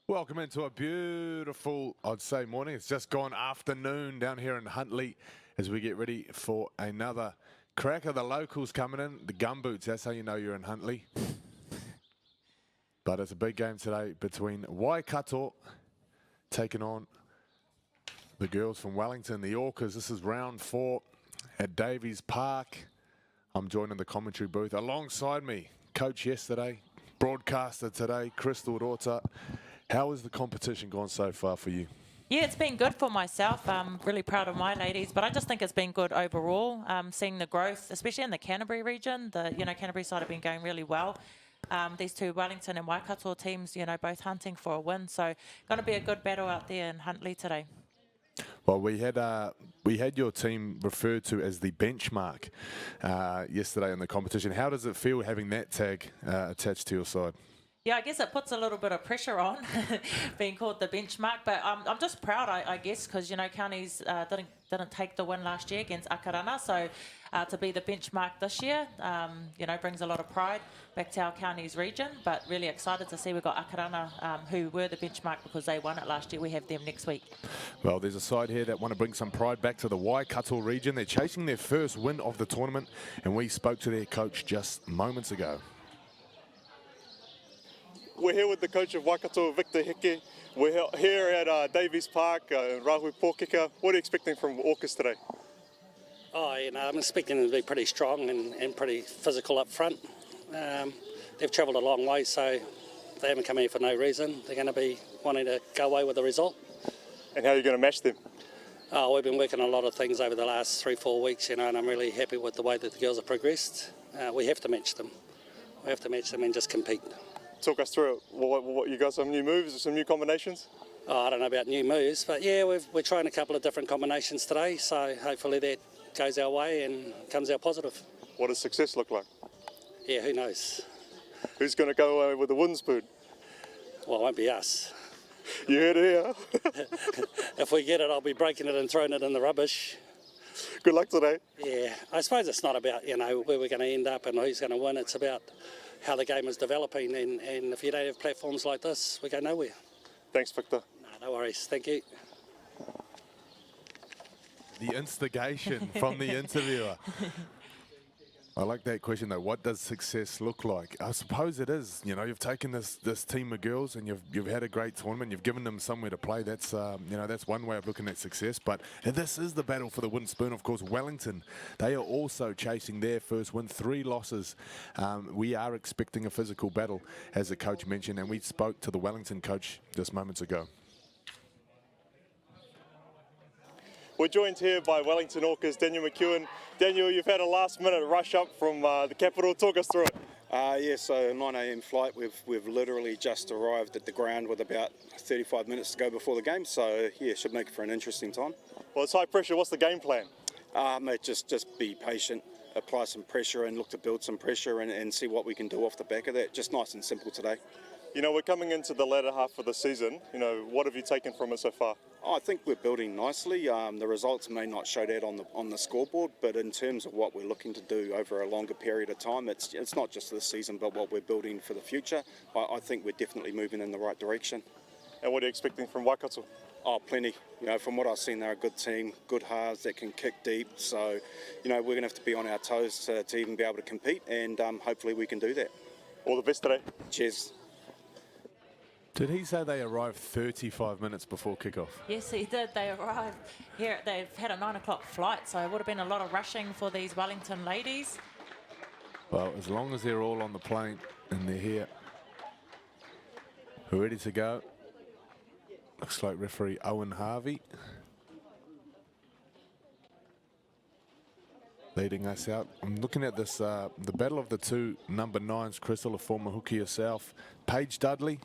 Welcome into a beautiful, I'd say morning. It's just gone afternoon down here in Huntly as we get ready for another cracker. The locals coming in, the gumboots, that's how you know you're in Huntly. But it's a big game today between Waikato taking on the girls from Wellington, the Orcas. This is round 4 at Davies Park. I'm joining the commentary booth alongside me, coach yesterday, broadcaster today, Crystal Rota. How has the competition gone so far for you? Yeah, it's been good for myself. I'm really proud of my ladies, but I just think it's been good overall. Seeing the growth, especially in the Canterbury region, the Canterbury side have been going really well. These two Wellington and Waikato teams, both hunting for a win. So going to be a good battle out there in Huntly today. Well, we had your team referred to as the benchmark yesterday in the competition. How does it feel having that tag attached to your side? Yeah, I guess it puts a little bit of pressure on being called the benchmark, but I'm just proud, I guess, because, counties didn't take the win last year against Akarana, so to be the benchmark this year, brings a lot of pride back to our counties region, but really excited to see we've got Akarana, who were the benchmark because they won it last year. We have them next week. Well, there's a side here that want to bring some pride back to the Waikato region. They're chasing their first win of the tournament, and we spoke to their coach just moments ago. We're here with the coach of Waikato, Victor Heke. We're here at Davies Park, Rahui Pōkeka. What are you expecting from Orcas today? I'm expecting them to be pretty strong and pretty physical up front. They've travelled a long way, so they haven't come here for no reason. They're going to be wanting to go away with the result. And how are you going to match them? We've been working on a lot of things over the last 3-4 weeks, and I'm really happy with the way that the girls have progressed. We have to match them. We have to match them and just compete. Talk us through it. What, you got some new moves, some new combinations? I don't know about new moves, but yeah, we're trying a couple of different combinations today, so hopefully that goes our way and comes out positive. What does success look like? Yeah, who knows? Who's going to go away with the wooden spoon? Well, it won't be us. You heard it here. If we get it, I'll be breaking it and throwing it in the rubbish. Good luck today. Yeah, I suppose it's not about, where we're going to end up and who's going to win. It's about how the game is developing, and if you don't have platforms like this, we go nowhere. Thanks, Victor. No worries. Thank you. The instigation from the interviewer. I like that question though. What does success look like? I suppose it is. You've taken this team of girls and you've had a great tournament. You've given them somewhere to play. That's that's one way of looking at success. But this is the battle for the wooden spoon. Of course, Wellington, they are also chasing their first win. 3 losses. We are expecting a physical battle, as the coach mentioned, and we spoke to the Wellington coach just moments ago. We're joined here by Wellington Orcas, Daniel McEwen. Daniel, you've had a last-minute rush up from the capital. Talk us through it. Yeah, so 9 a.m. flight. We've literally just arrived at the ground with about 35 minutes to go before the game. So yeah, should make for an interesting time. Well, it's high pressure. What's the game plan? Mate, just be patient, apply some pressure, and look to build some pressure and see what we can do off the back of that. Just nice and simple today. We're coming into the latter half of the season. What have you taken from it so far? I think we're building nicely. The results may not show that on the scoreboard, but in terms of what we're looking to do over a longer period of time, it's not just this season, but what we're building for the future. I think we're definitely moving in the right direction. And what are you expecting from Waikato? Plenty. From what I've seen, they're a good team, good halves that can kick deep. So, we're going to have to be on our toes to even be able to compete, and hopefully we can do that. All the best today. Cheers. Did he say they arrived 35 minutes before kickoff? Yes, he did. They arrived here. They've had a 9 o'clock flight, so it would have been a lot of rushing for these Wellington ladies. Well, as long as they're all on the plane and they're here, we're ready to go. Looks like referee Owen Harvey leading us out. I'm looking at this, the battle of the 2 number 9s, Crystal, a former hooker yourself, Paige Dudley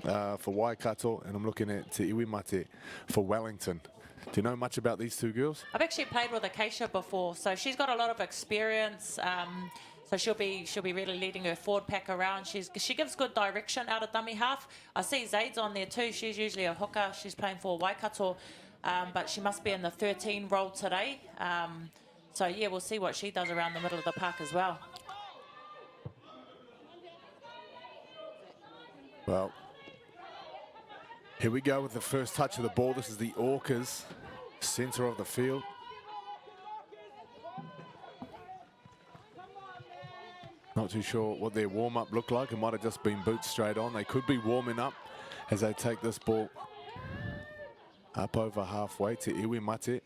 for Waikato, and I'm looking at Te Iwimate for Wellington. Do you know much about these 2 girls? I've actually played with Acacia before, so she's got a lot of experience. So she'll be really leading her forward pack around. She gives good direction out of dummy half. I see Zaid's on there too. She's usually a hooker. She's playing for Waikato, but she must be in the 13 role today. So yeah, we'll see what she does around the middle of the park as well. Well, Here we go with the first touch of the ball. This is the Orcas, centre of the field. Not too sure what their warm-up looked like. It might have just been boots straight on. They could be warming up as they take this ball up over halfway to Iwi Mate.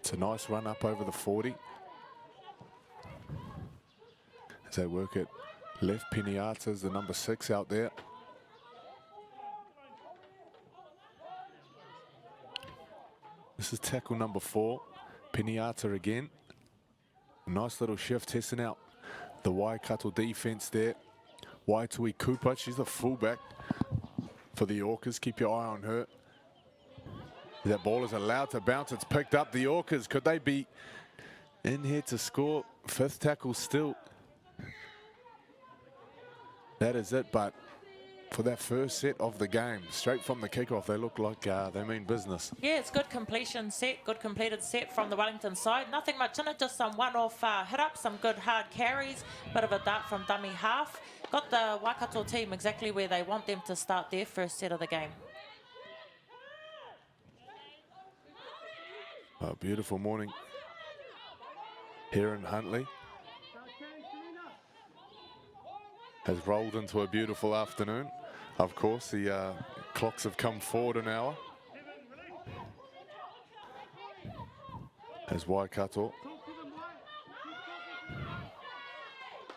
It's a nice run up over the 40. As they work it left, Piniata's the number 6 out there. This is tackle number 4, Piniata again. A nice little shift, testing out the Waikato defense there. Waitui Cooper, she's the fullback for the Orcas. Keep your eye on her. That ball is allowed to bounce. It's picked up. The Orcas, could they be in here to score? 5th tackle still. That is it, but for that first set of the game, straight from the kickoff, they look like they mean business. Yeah, it's good completion set, good completed set from the Wellington side. Nothing much in it, just some one-off hit-ups, some good hard carries, bit of a dart from dummy half. Got the Waikato team exactly where they want them to start their first set of the game. A beautiful morning here in Huntly. Has rolled into a beautiful afternoon. Of course, the clocks have come forward an hour. As Waikato.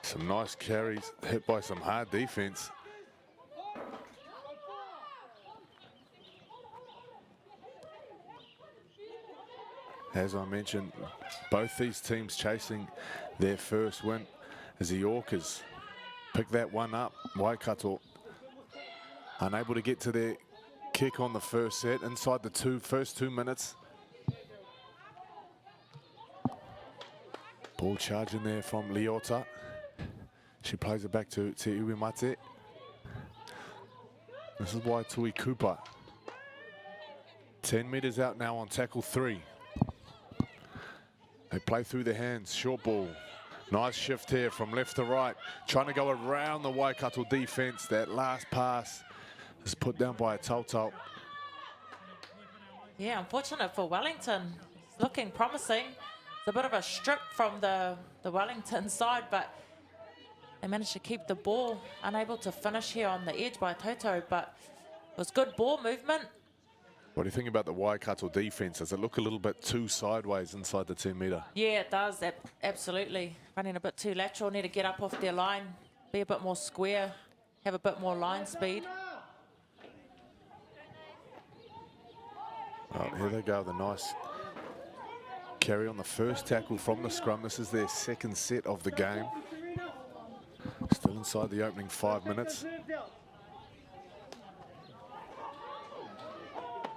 Some nice carries, hit by some hard defense. As I mentioned, both these teams chasing their first win as the Orcas pick that one up. Waikato unable to get to their kick on the first set inside the first 2 minutes. Ball charging there from Leota. She plays it back to Iwi Mate. This is Waitui Cooper. 10 metres out now on tackle 3. They play through their hands, short ball. Nice shift here from left to right. Trying to go around the Waikato defense. That last pass is put down by a Tautau. Yeah, unfortunate for Wellington. It's looking promising. It's a bit of a strip from the Wellington side, but they managed to keep the ball. Unable to finish here on the edge by Toto, but it was good ball movement. What do you think about the Waikato defense? Does it look a little bit too sideways inside the 10 metre? Yeah, it does. Absolutely. Running a bit too lateral. Need to get up off their line, be a bit more square, have a bit more line speed. Oh, here they go, the nice carry on the first tackle from the scrum. This is their second set of the game. Still inside the opening 5 minutes.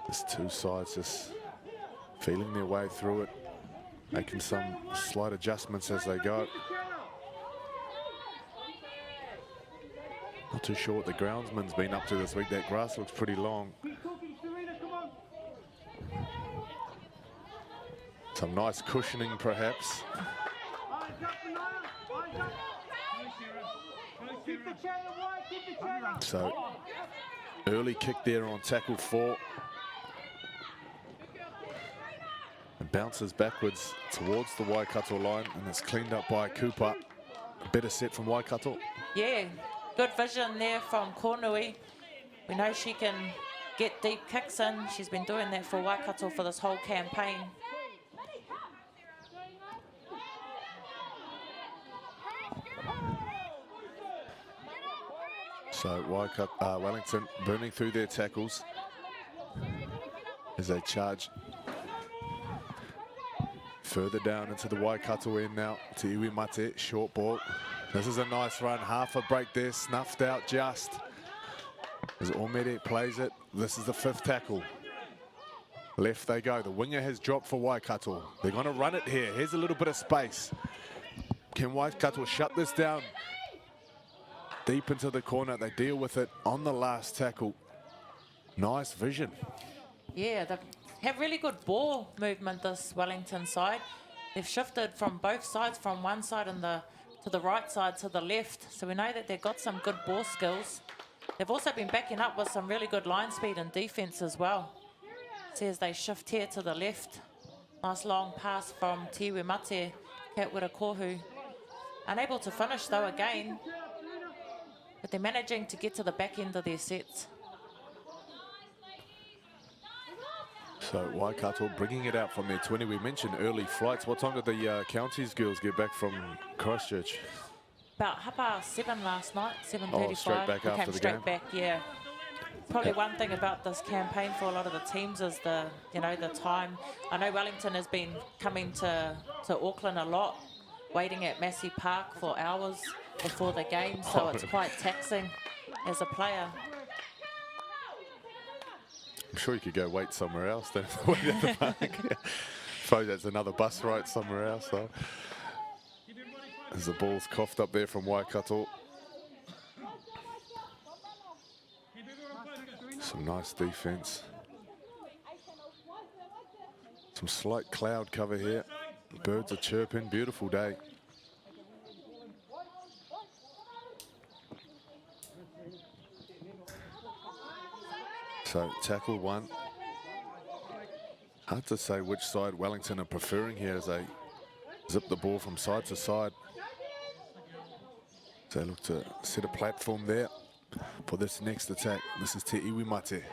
There's two sides just feeling their way through it, making some slight adjustments as they go. Not too sure what the groundsman's been up to this week. That grass looks pretty long. Some nice cushioning, perhaps. So, early kick there on tackle 4. It bounces backwards towards the Waikato line, and it's cleaned up by Cooper. A better set from Waikato. Yeah, good vision there from Kornui. We know she can get deep kicks in. She's been doing that for Waikato for this whole campaign. So Wellington burning through their tackles as they charge further down into the Waikato end now to Iwi Mate, short ball. This is a nice run, half a break there, snuffed out just as Omere plays it. This is the 5th tackle. Left they go. The winger has dropped for Waikato. They're going to run it here. Here's a little bit of space. Can Waikato shut this down? Deep into the corner. They deal with it on the last tackle. Nice vision. Yeah, they have really good ball movement, this Wellington side. They've shifted from both sides, from one side in the to the right side, to the left. So we know that they've got some good ball skills. They've also been backing up with some really good line speed and defense as well. See as they shift here to the left. Nice long pass from Tiwe Mate, Katwira Kohu. Unable to finish though again, but they're managing to get to the back end of their sets. So Waikato bringing it out from their 20. We mentioned early flights. What time did the counties girls get back from Christchurch? About 7:30 last night, 7:35. Straight back We after came the straight game? back, yeah. Probably one thing about this campaign for a lot of the teams is the time. I know Wellington has been coming to Auckland a lot, waiting at Massey Park for hours before the game, so it's quite taxing as a player. I'm sure you could go wait somewhere else then. Wait at the park. Suppose that's another bus ride somewhere else though. As the ball's coughed up there from Waikato. Some nice defense. Some slight cloud cover here. Birds are chirping, beautiful day. So tackle one. Hard to say which side Wellington are preferring here as they zip the ball from side to side. So they look to set a platform there for this next attack. This is Te Iwimate.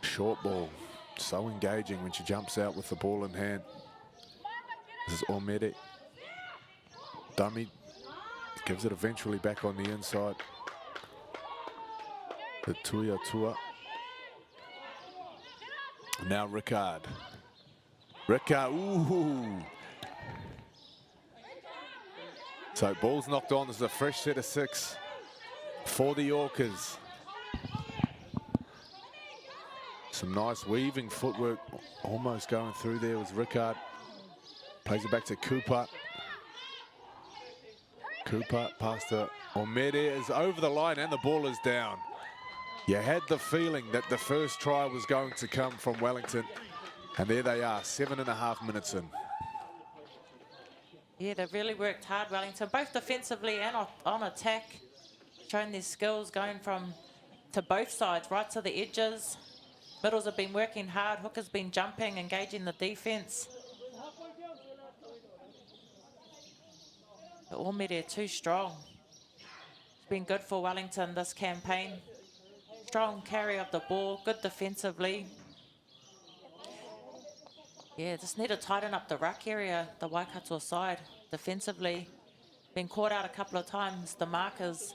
Short ball, so engaging when she jumps out with the ball in hand. This is Omere. Dummy gives it eventually back on the inside. The Tuia Tua. Now Ricard. Ooh. So ball's knocked on. This is a fresh set of 6 for the Orcas. Some nice weaving footwork almost going through there was Ricard. Plays it back to Cooper. Cooper past to Omere is over the line and the ball is down. You had the feeling that the first try was going to come from Wellington. And there they are, 7.5 minutes in. Yeah, they've really worked hard, Wellington, both defensively and on attack. Showing their skills going to both sides, right to the edges. Middles have been working hard. Hooker's been jumping, engaging the defense. But Omere too strong. It's been good for Wellington this campaign. Strong carry of the ball, good defensively. Yeah, just need to tighten up the ruck area, the Waikato side, defensively. Been caught out a couple of times, the markers.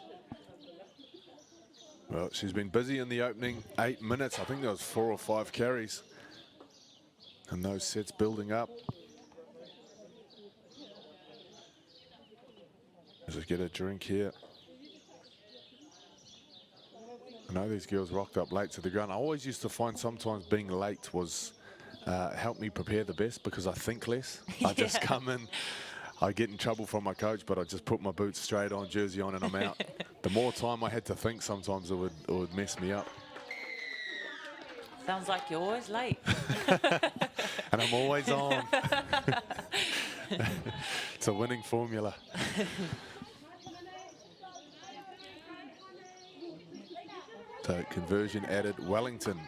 Well, she's been busy in the opening 8 minutes. I think there was 4 or 5 carries. And those sets building up. Let's just get a drink here. I know these girls rocked up late to the ground. I always used to find sometimes being late was helped me prepare the best because I think less. I just come in, I get in trouble from my coach, but I just put my boots straight on, jersey on, and I'm out. The more time I had to think, sometimes it would mess me up. Sounds like you're always late. And I'm always on. It's a winning formula. So conversion added Wellington.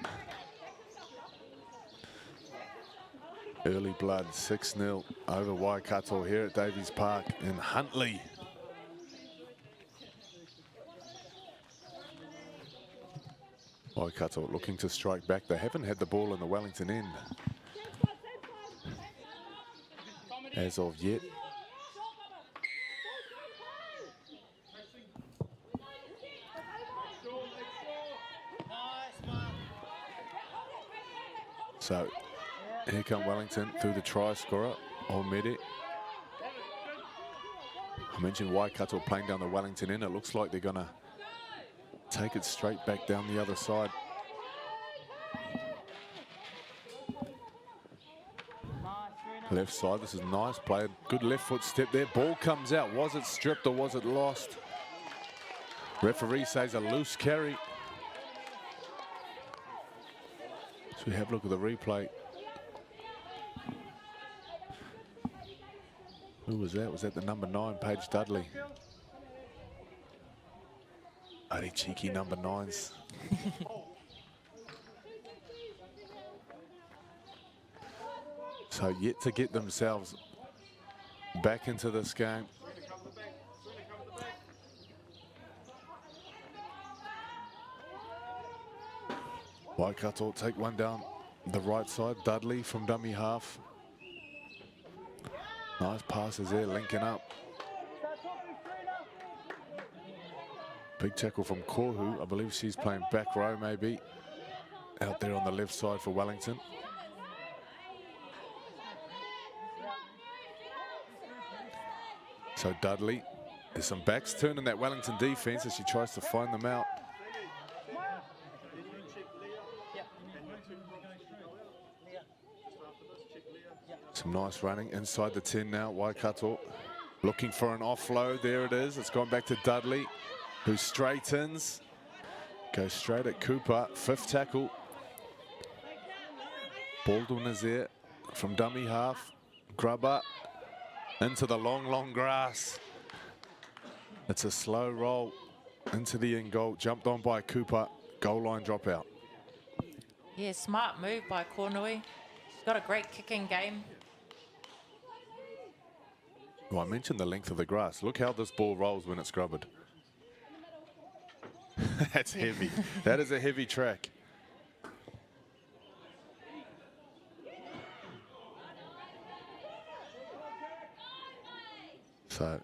Early blood, 6-0 over Waikato here at Davies Park in Huntly. Waikato looking to strike back. They haven't had the ball in the Wellington end as of yet. So here come Wellington through the try scorer, Omere. I mentioned Waikato playing down the Wellington end. It looks like they're going to take it straight back down the other side. Left side, this is nice play. Good left foot step there. Ball comes out. Was it stripped or was it lost? Referee says a loose carry. So we have a look at the replay. Who was that? Was that the number 9, Paige Dudley? Only cheeky number 9s. So yet to get themselves back into this game. Waikato take one down the right side. Dudley from dummy half. Nice passes there, linking up. Big tackle from Kohu. I believe she's playing back row maybe. Out there on the left side for Wellington. So Dudley, there's some backs turning that Wellington defense as she tries to find them out. Some nice running inside the 10 now. Waikato looking for an offload. There it is. It's gone back to Dudley, who straightens. Goes straight at Cooper. 5th tackle. Baldwin is there from dummy half. Grubber into the long, long grass. It's a slow roll into the end goal. Jumped on by Cooper. Goal line dropout. Yeah, smart move by Kornui. She's got a great kicking game. Well, I mentioned the length of the grass. Look how this ball rolls when it's grubbered. That's heavy. That is a heavy track. So,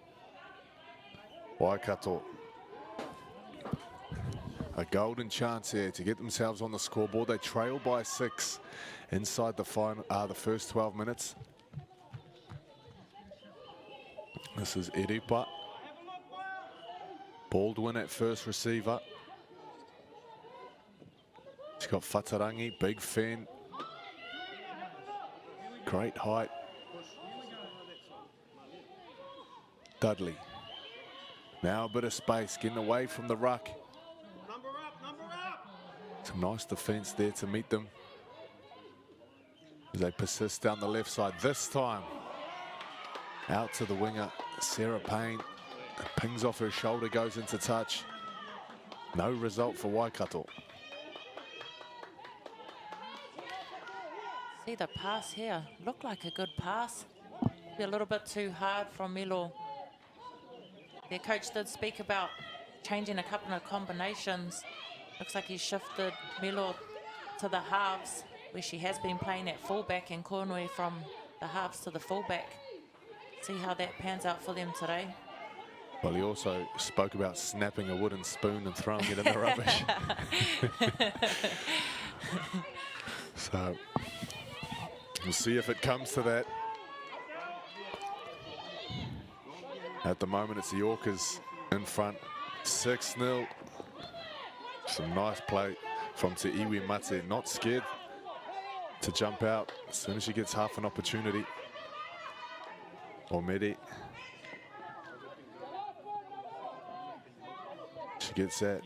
Waikato, a golden chance here to get themselves on the scoreboard. They trail by 6 inside the final, the first 12 minutes. This is Iripa. Baldwin at first receiver. She's got Whatarangi, big fan. Great height. Dudley. Now a bit of space, getting away from the ruck. Some nice defence there to meet them as they persist down the left side. This time, out to the winger, Sarah Payne. Pings off her shoulder, goes into touch. No result for Waikato. See the pass here. Looked like a good pass. Be a little bit too hard from Milo. Their coach did speak about changing a couple of combinations. Looks like he shifted Milo to the halves, where she has been playing at fullback, and Kornui from the halves to the fullback. See how that pans out for them today. Well, he also spoke about snapping a wooden spoon and throwing it in the rubbish. So, we'll see if it comes to that. At the moment, it's the Orcas in front, 6-0. Some nice play from Te Iwi Mate, not scared to jump out as soon as she gets half an opportunity. Omedi. She gets that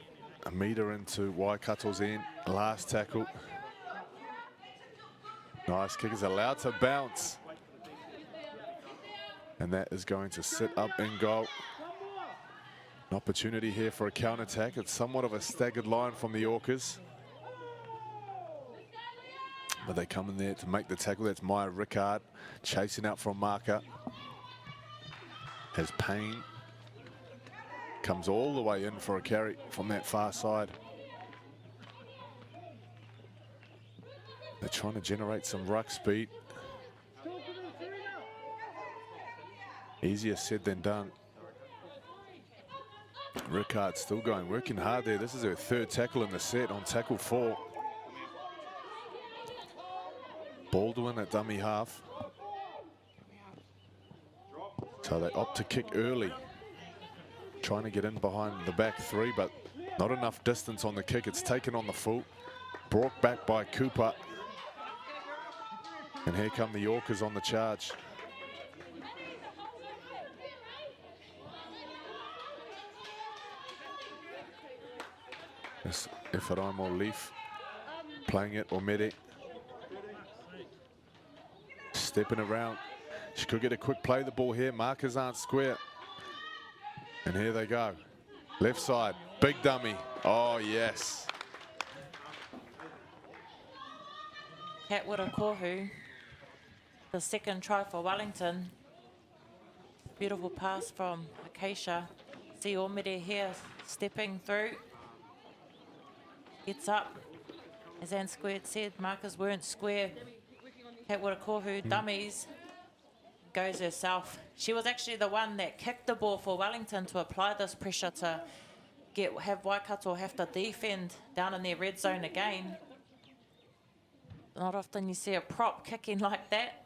a metre into Waikato's end. Last tackle. Nice kick, is allowed to bounce. And that is going to sit up in goal. An opportunity here for a counter-attack. It's somewhat of a staggered line from the Orcas. But they come in there to make the tackle. That's Maya Rickard chasing out from marker. As Payne comes all the way in for a carry from that far side. They're trying to generate some ruck speed. Easier said than done. Rickard still going, working hard there. This is her 3rd tackle in the set on tackle 4. Baldwin at dummy half. So they opt to kick early. Trying to get in behind the back 3, but not enough distance on the kick. It's taken on the full. Brought back by Cooper. And here come the Orcas on the charge. It's Eferaimo Leaf playing it, Omedi. Stepping around. She could get a quick play the ball here. Markers aren't square. And here they go. Left side, big dummy. Oh, yes. Katwira Kohu, the second try for Wellington. Beautiful pass from Acacia. See Omere here stepping through. Gets up. As Anne Squared said, markers weren't square. Katwira Kohu dummies. Goes herself. She was actually the one that kicked the ball for Wellington to apply this pressure to have Waikato have to defend down in their red zone again. Not often you see a prop kicking like that.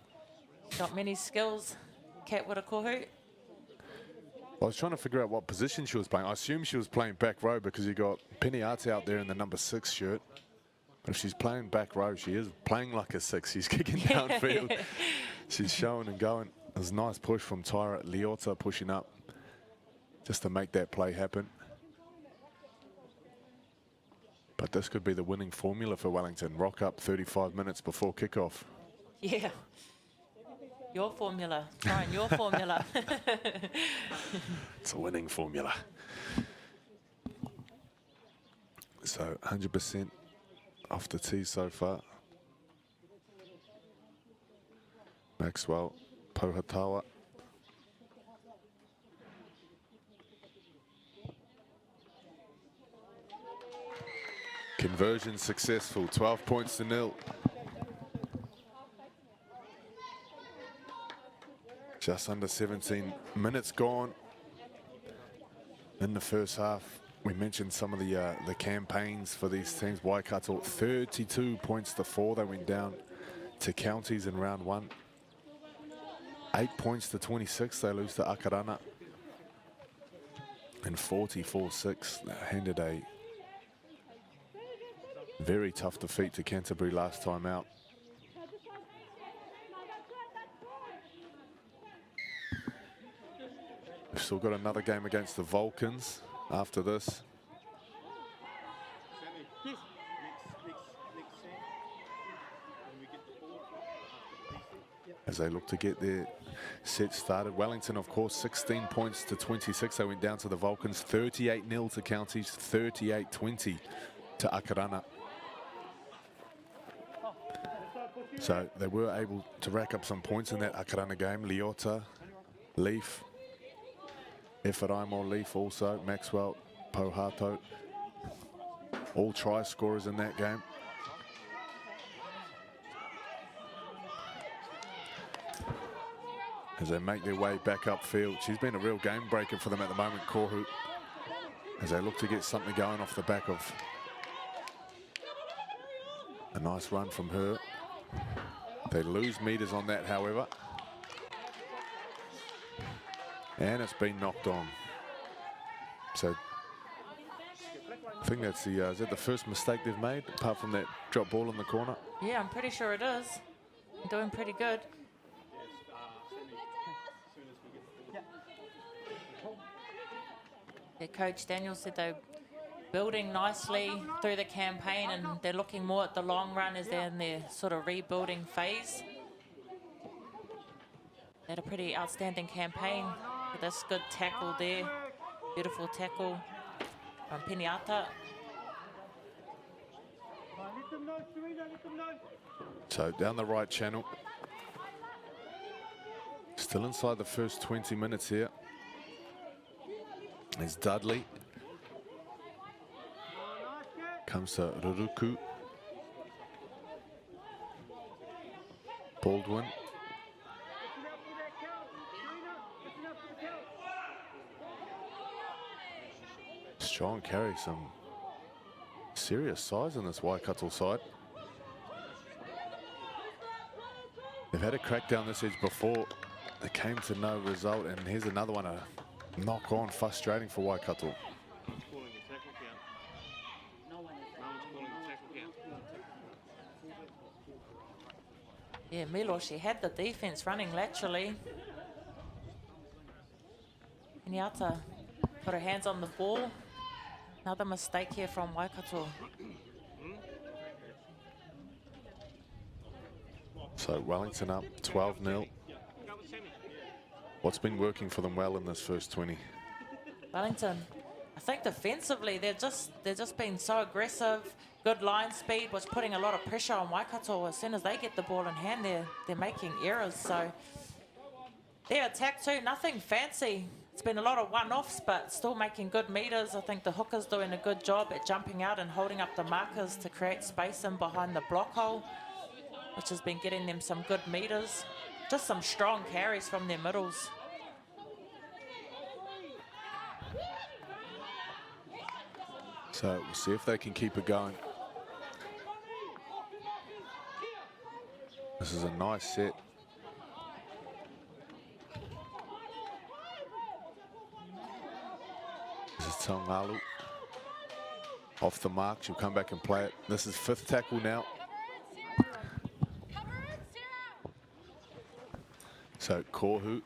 Got many skills, Katwira Kohu. I was trying to figure out what position she was playing. I assume she was playing back row because you got Peniata out there in the number 6 shirt. But if she's playing back row, she is playing like a 6. She's kicking downfield. She's showing and going. It was a nice push from Tyra Leota pushing up just to make that play happen. But this could be the winning formula for Wellington. Rock up 35 minutes before kickoff. Yeah. Your formula. Trying your formula. It's a winning formula. So 100% off the tee so far. Maxwell, Pohatawa. Conversion successful, 12 points to 0. Just under 17 minutes gone in the first half. We mentioned some of the campaigns for these teams. Waikato 32 points to 4. They went down to counties in round 1. 8 points to 26. They lose to Akarana. And 44-6. They handed a very tough defeat to Canterbury last time out. We've still got another game against the Vulcans after this. As they look to get their set started. Wellington, of course, 16 points to 26. They went down to the Vulcans. 38-0 to counties, 38-20 to Akarana. So they were able to rack up some points in that Akarana game. Leota, Leaf, Eferaimo Leaf also, Maxwell, Pohato, all try scorers in that game. As they make their way back upfield. She's been a real game breaker for them at the moment, Kohu, as they look to get something going off the back of a nice run from her. They lose meters on that, however. And it's been knocked on. So I think that's the, is that the first mistake they've made, apart from that drop ball in the corner? Yeah, I'm pretty sure it is. Doing pretty good. Their coach Daniel said they're building nicely through the campaign and they're looking more at the long run as they're in their sort of rebuilding phase. They had a pretty outstanding campaign with this good tackle there. Beautiful tackle from Peniata. So down the right channel. Still inside the first 20 minutes here. It's Dudley. Comes to Ruruku. Baldwin. Strong carry, some serious size in this Waikato side. They've had a crack down this edge before. They came to no result, and here's another one, a knock on, frustrating for Waikato. Yeah, Milo, she had the defense running laterally. Peniata put her hands on the ball. Another mistake here from Waikato. So Wellington up 12-0. What's been working for them well in this first 20? Wellington, I think defensively they're just being so aggressive. Good line speed was putting a lot of pressure on Waikato. As soon as they get the ball in hand, they're making errors. So their attack too, nothing fancy. It's been a lot of one-offs, but still making good meters. I think the hooker's doing a good job at jumping out and holding up the markers to create space in behind the block hole, which has been getting them some good meters. Just some strong carries from their middles. So we'll see if they can keep it going. This is a nice set. This is Taungalu. Off the mark, she'll come back and play it. This is 5th tackle now. So Kohu.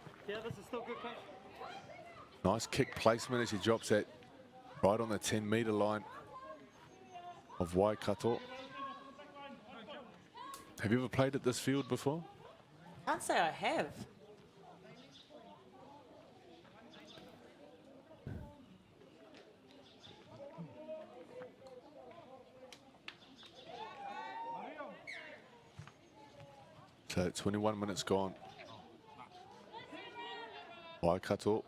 Nice kick placement as he drops that right on the 10-metre line of Waikato. Have you ever played at this field before? Can't say I have. So 21 minutes gone. Waikato.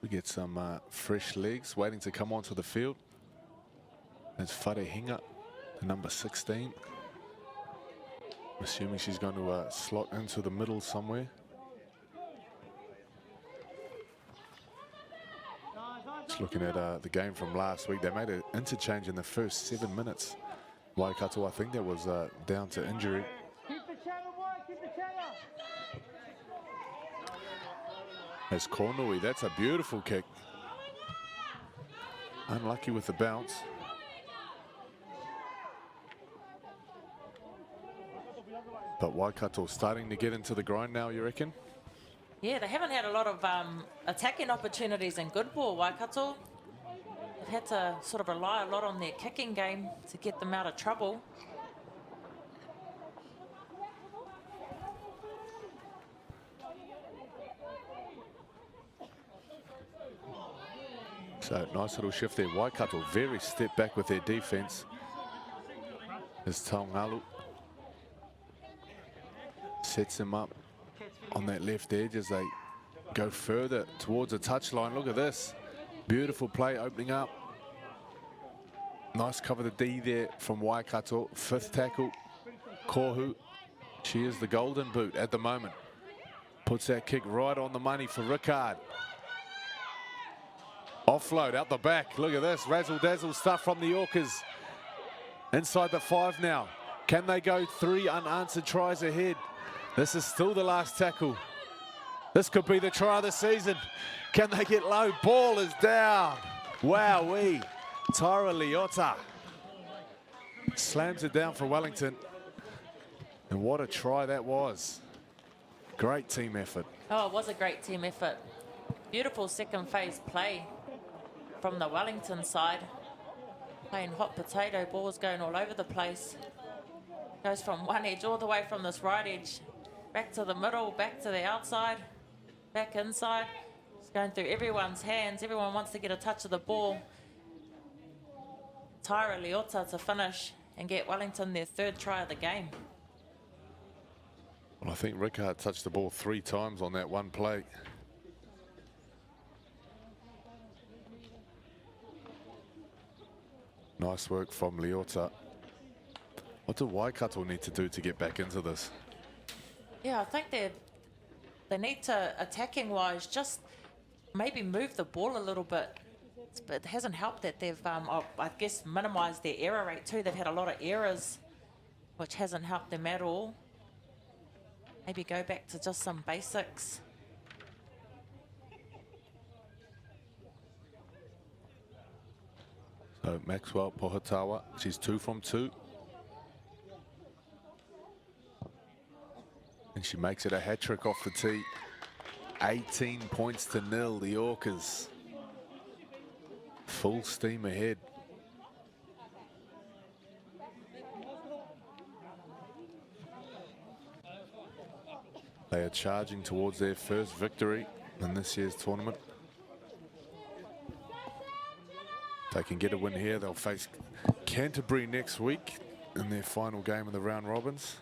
We get some fresh legs waiting to come onto the field. There's Whare Hinga, the number 16. I'm assuming she's going to slot into the middle somewhere. Just looking at the game from last week, they made an interchange in the first 7 minutes. Waikato, I think that was down to injury. As Kornui, that's a beautiful kick. Unlucky with the bounce. But Waikato starting to get into the grind now, you reckon? Yeah, they haven't had a lot of attacking opportunities in good ball, Waikato. They've had to sort of rely a lot on their kicking game to get them out of trouble. So nice little shift there. Waikato very step back with their defense. As Taungalu sets him up on that left edge as they go further towards the touchline. Look at this. Beautiful play opening up. Nice cover the D there from Waikato. 5th tackle, Kohu. She is the golden boot at the moment. Puts that kick right on the money for Rickard. Offload out the back. Look at this. Razzle-dazzle stuff from the Orcas. Inside the 5 now. Can they go 3 unanswered tries ahead? This is still the last tackle. This could be the try of the season. Can they get low? Ball is down. Wowee. Tyra Leota slams it down for Wellington. And what a try that was. Great team effort. Oh, it was a great team effort. Beautiful second phase play from the Wellington side. Playing hot potato, balls going all over the place. Goes from one edge all the way from this right edge, back to the middle, back to the outside, back inside. It's going through everyone's hands. Everyone wants to get a touch of the ball. Tyra Leota to finish and get Wellington their 3rd try of the game. Well, I think Rickard touched the ball 3 times on that one play. Nice work from Leota. What do Waikato need to do to get back into this? Yeah, I think they need to, attacking wise, just maybe move the ball a little bit. But it hasn't helped that they've, I guess, minimised their error rate too. They've had a lot of errors, which hasn't helped them at all. Maybe go back to just some basics. So Maxwell Pohatawa, she's 2 from 2. And she makes it a hat-trick off the tee. 18 points to 0, the Orcas. Full steam ahead. They are charging towards their first victory in this year's tournament. If they can get a win here, they'll face Canterbury next week in their final game of the round robins.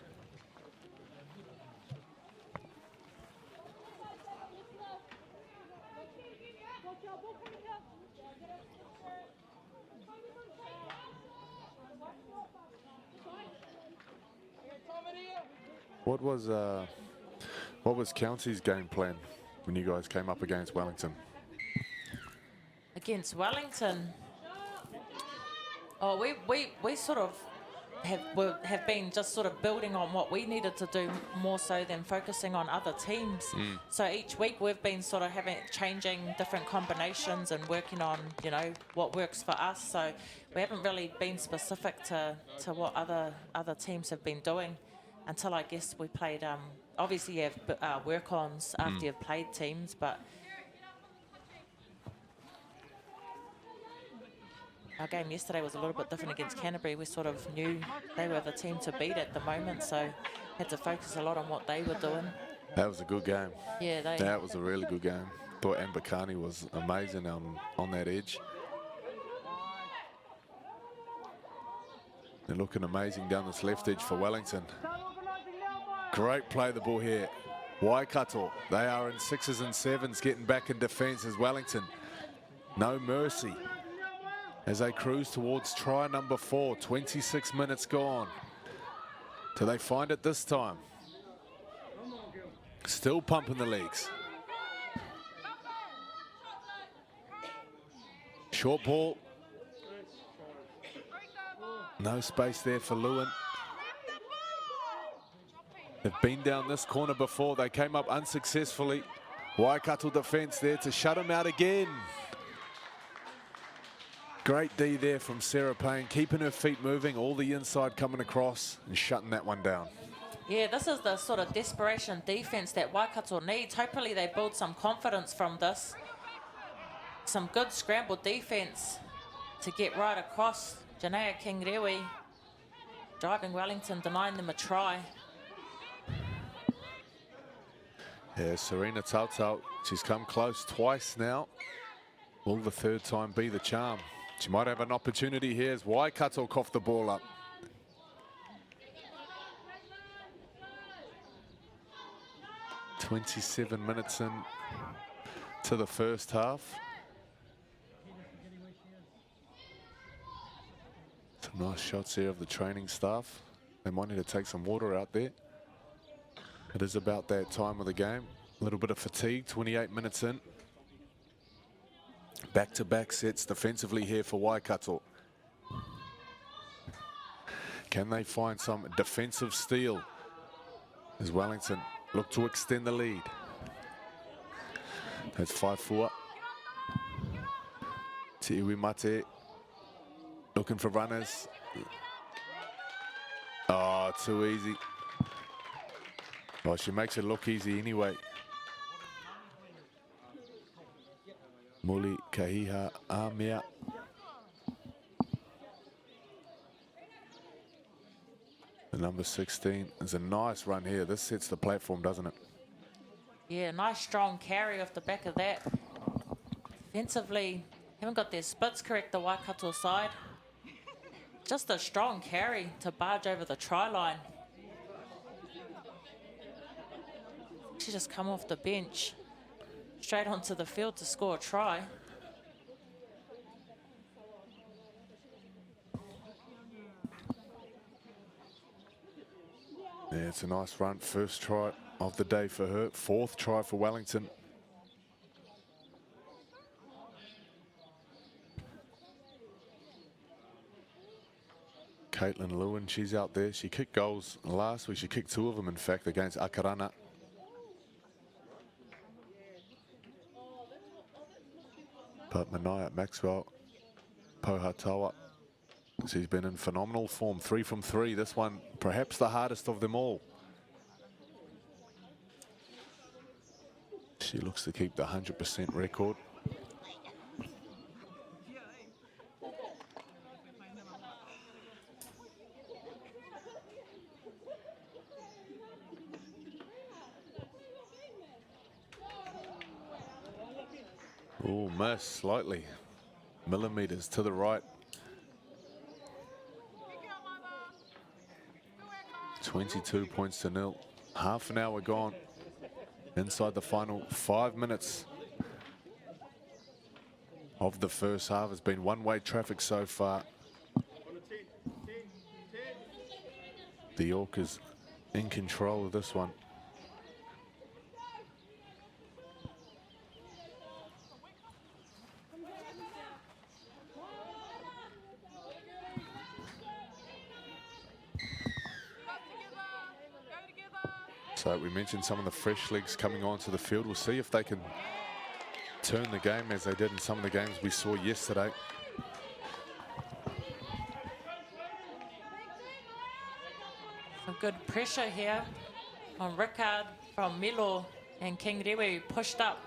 What was County's game plan when you guys came up against Wellington? Against Wellington, oh, we sort of have been just sort of building on what we needed to do more so than focusing on other teams. So each week we've been sort of changing different combinations and working on, you know, what works for us. So we haven't really been specific to what other teams have been doing until I guess we played. Obviously you have work-ons after you've played teams, but our game yesterday was a little bit different against Canterbury. We sort of knew they were the team to beat at the moment, so had to focus a lot on what they were doing. That was a good game. Yeah, that was a really good game. Thought Akarana was amazing on that edge. They're looking amazing down this left edge for Wellington. Great play the ball here. Waikato, they are in 6s and 7s, getting back in defence as Wellington. No mercy as they cruise towards try number 4. 26 minutes gone. Do they find it this time? Still pumping the legs. Short ball. No space there for Lewin. They've been down this corner before. They came up unsuccessfully. Waikato defence there to shut him out again. Great D there from Sarah Payne, keeping her feet moving, all the inside coming across and shutting that one down. Yeah, this is the sort of desperation defence that Waikato needs. Hopefully they build some confidence from this. Some good scramble defence to get right across. Janea Kingrewi driving Wellington, denying them a try. Yeah, Serena Tautau, she's come close twice now. Will the third time be the charm? She might have an opportunity here as Waikato coughed the ball up. "27 minutes in to the first half. Some nice shots here of the training staff. They might need to take some water out there. It is about that time of the game. A little bit of fatigue, 28 minutes in. Back-to-back sets defensively here for Waikato. Can they find some defensive steel as Wellington look to extend the lead? That's 5-4. Tiiwi Mate looking for runners. Oh, too easy. Well, she makes it look easy anyway. Muli Kahiha Amia. The number 16 is a nice run here. This sets the platform, doesn't it? Yeah, nice strong carry off the back of that. Defensively, haven't got their splits correct, the Waikato side. Just a strong carry to barge over the try line. She just come off the bench straight onto the field to score a try. Yeah, it's a nice run. First try of the day for her. 4th try for Wellington. Caitlin Lewin, she's out there. She kicked goals last week. She kicked 2 of them, in fact, against Akarana. But Manaya Maxwell Pohatawa, she's been in phenomenal form. 3 from 3. This one, perhaps the hardest of them all. She looks to keep the 100% record. Oh, miss slightly. Millimetres to the right. 22 points to 0. Half an hour gone. Inside the final 5 minutes of the first half. Has been one-way traffic so far. The Orcas in control of this one. So we mentioned some of the fresh legs coming onto the field. We'll see if they can turn the game as they did in some of the games we saw yesterday. Some good pressure here on Rickard from Milo, and King Rewe pushed up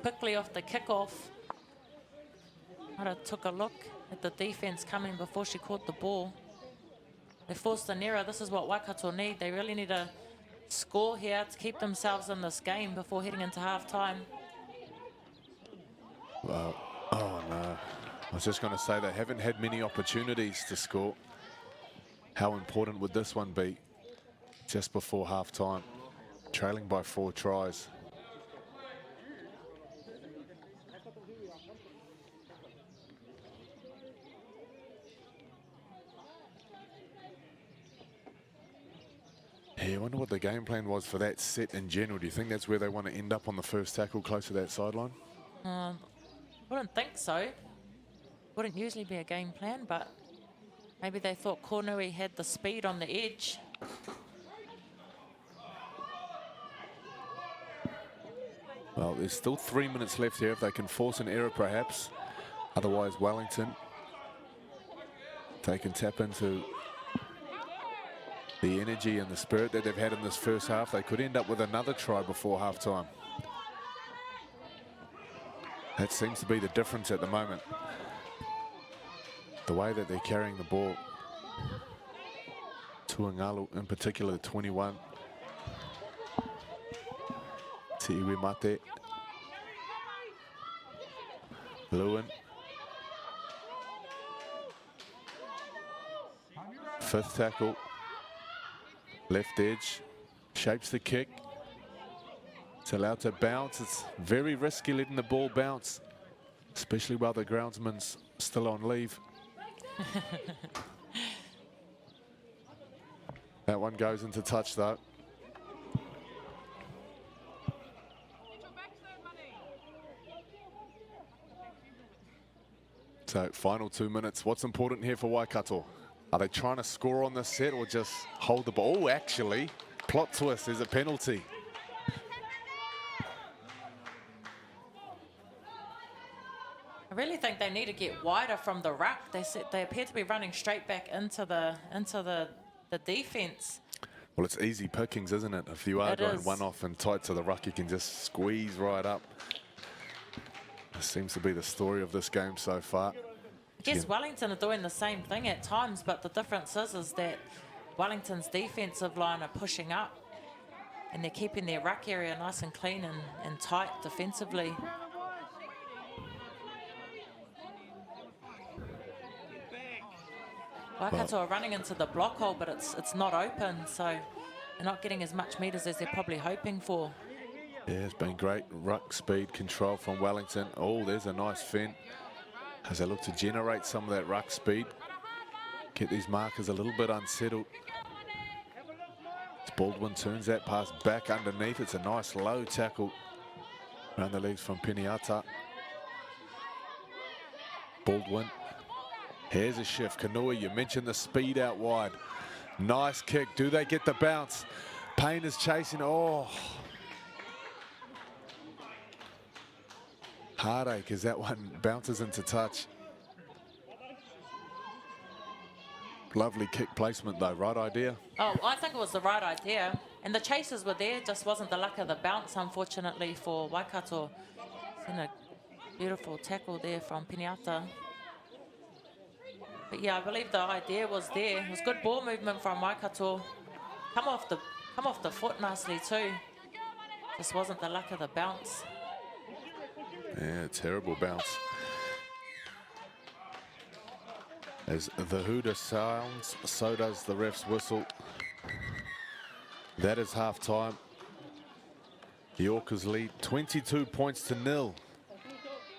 quickly off the kickoff. Mara took a look at the defense coming before she caught the ball. They forced an error. This is what Waikato need. They really need a score here to keep themselves in this game before heading into half-time. Well, oh no. I was just going to say they haven't had many opportunities to score. How important would this one be just before half-time? Trailing by 4 tries. Yeah, I wonder what the game plan was for that set in general. Do you think that's where they want to end up on the first tackle, close to that sideline? Wouldn't think so. Wouldn't usually be a game plan, but maybe they thought Kornui had the speed on the edge. Well, there's still 3 minutes left here if they can force an error perhaps. Otherwise, Wellington, they can tap into the energy and the spirit that they've had in this first half. They could end up with another try before half-time. That seems to be the difference at the moment. The way that they're carrying the ball. Tuangalu in particular, the 21. Tiiwi Mate. Lewin. Fifth tackle. Left edge. Shapes the kick. It's allowed to bounce. It's very risky letting the ball bounce, especially while the groundsman's still on leave. That one goes into touch though. So final 2 minutes. What's important here for Waikato? Are they trying to score on this set or just hold the ball? Oh, actually, plot twist, there's a penalty. I really think they need to get wider from the ruck. They appear to be running straight back into the defence. Well, it's easy pickings, isn't it? If you are going one off and tight to the ruck, you can just squeeze right up. This seems to be the story of this game so far. I guess Wellington are doing the same thing at times, but the difference is that Wellington's defensive line are pushing up and they're keeping their ruck area nice and clean and tight defensively. Waikato are running into the block hole, but it's not open, so they're not getting as much metres as they're probably hoping for. Yeah, it's been great ruck speed control from Wellington. Oh, there's a nice fin as they look to generate some of that ruck speed. Get these markers a little bit unsettled. As Baldwin turns that pass back underneath. It's a nice low tackle around the legs from Piniata. Baldwin. Here's a shift. Kanui, you mentioned the speed out wide. Nice kick. Do they get the bounce? Payne is chasing. Oh. Heartache as that one bounces into touch. Lovely kick placement though, right idea? Oh, I think it was the right idea. And the chases were there, just wasn't the luck of the bounce, unfortunately, for Waikato. Seen a beautiful tackle there from Piniata. But yeah, I believe the idea was there. It was good ball movement from Waikato. Come off the foot nicely too. Just wasn't the luck of the bounce. Yeah, terrible bounce. As the hooter sounds, so does the ref's whistle. That is half time. The Orcas lead 22 points to 0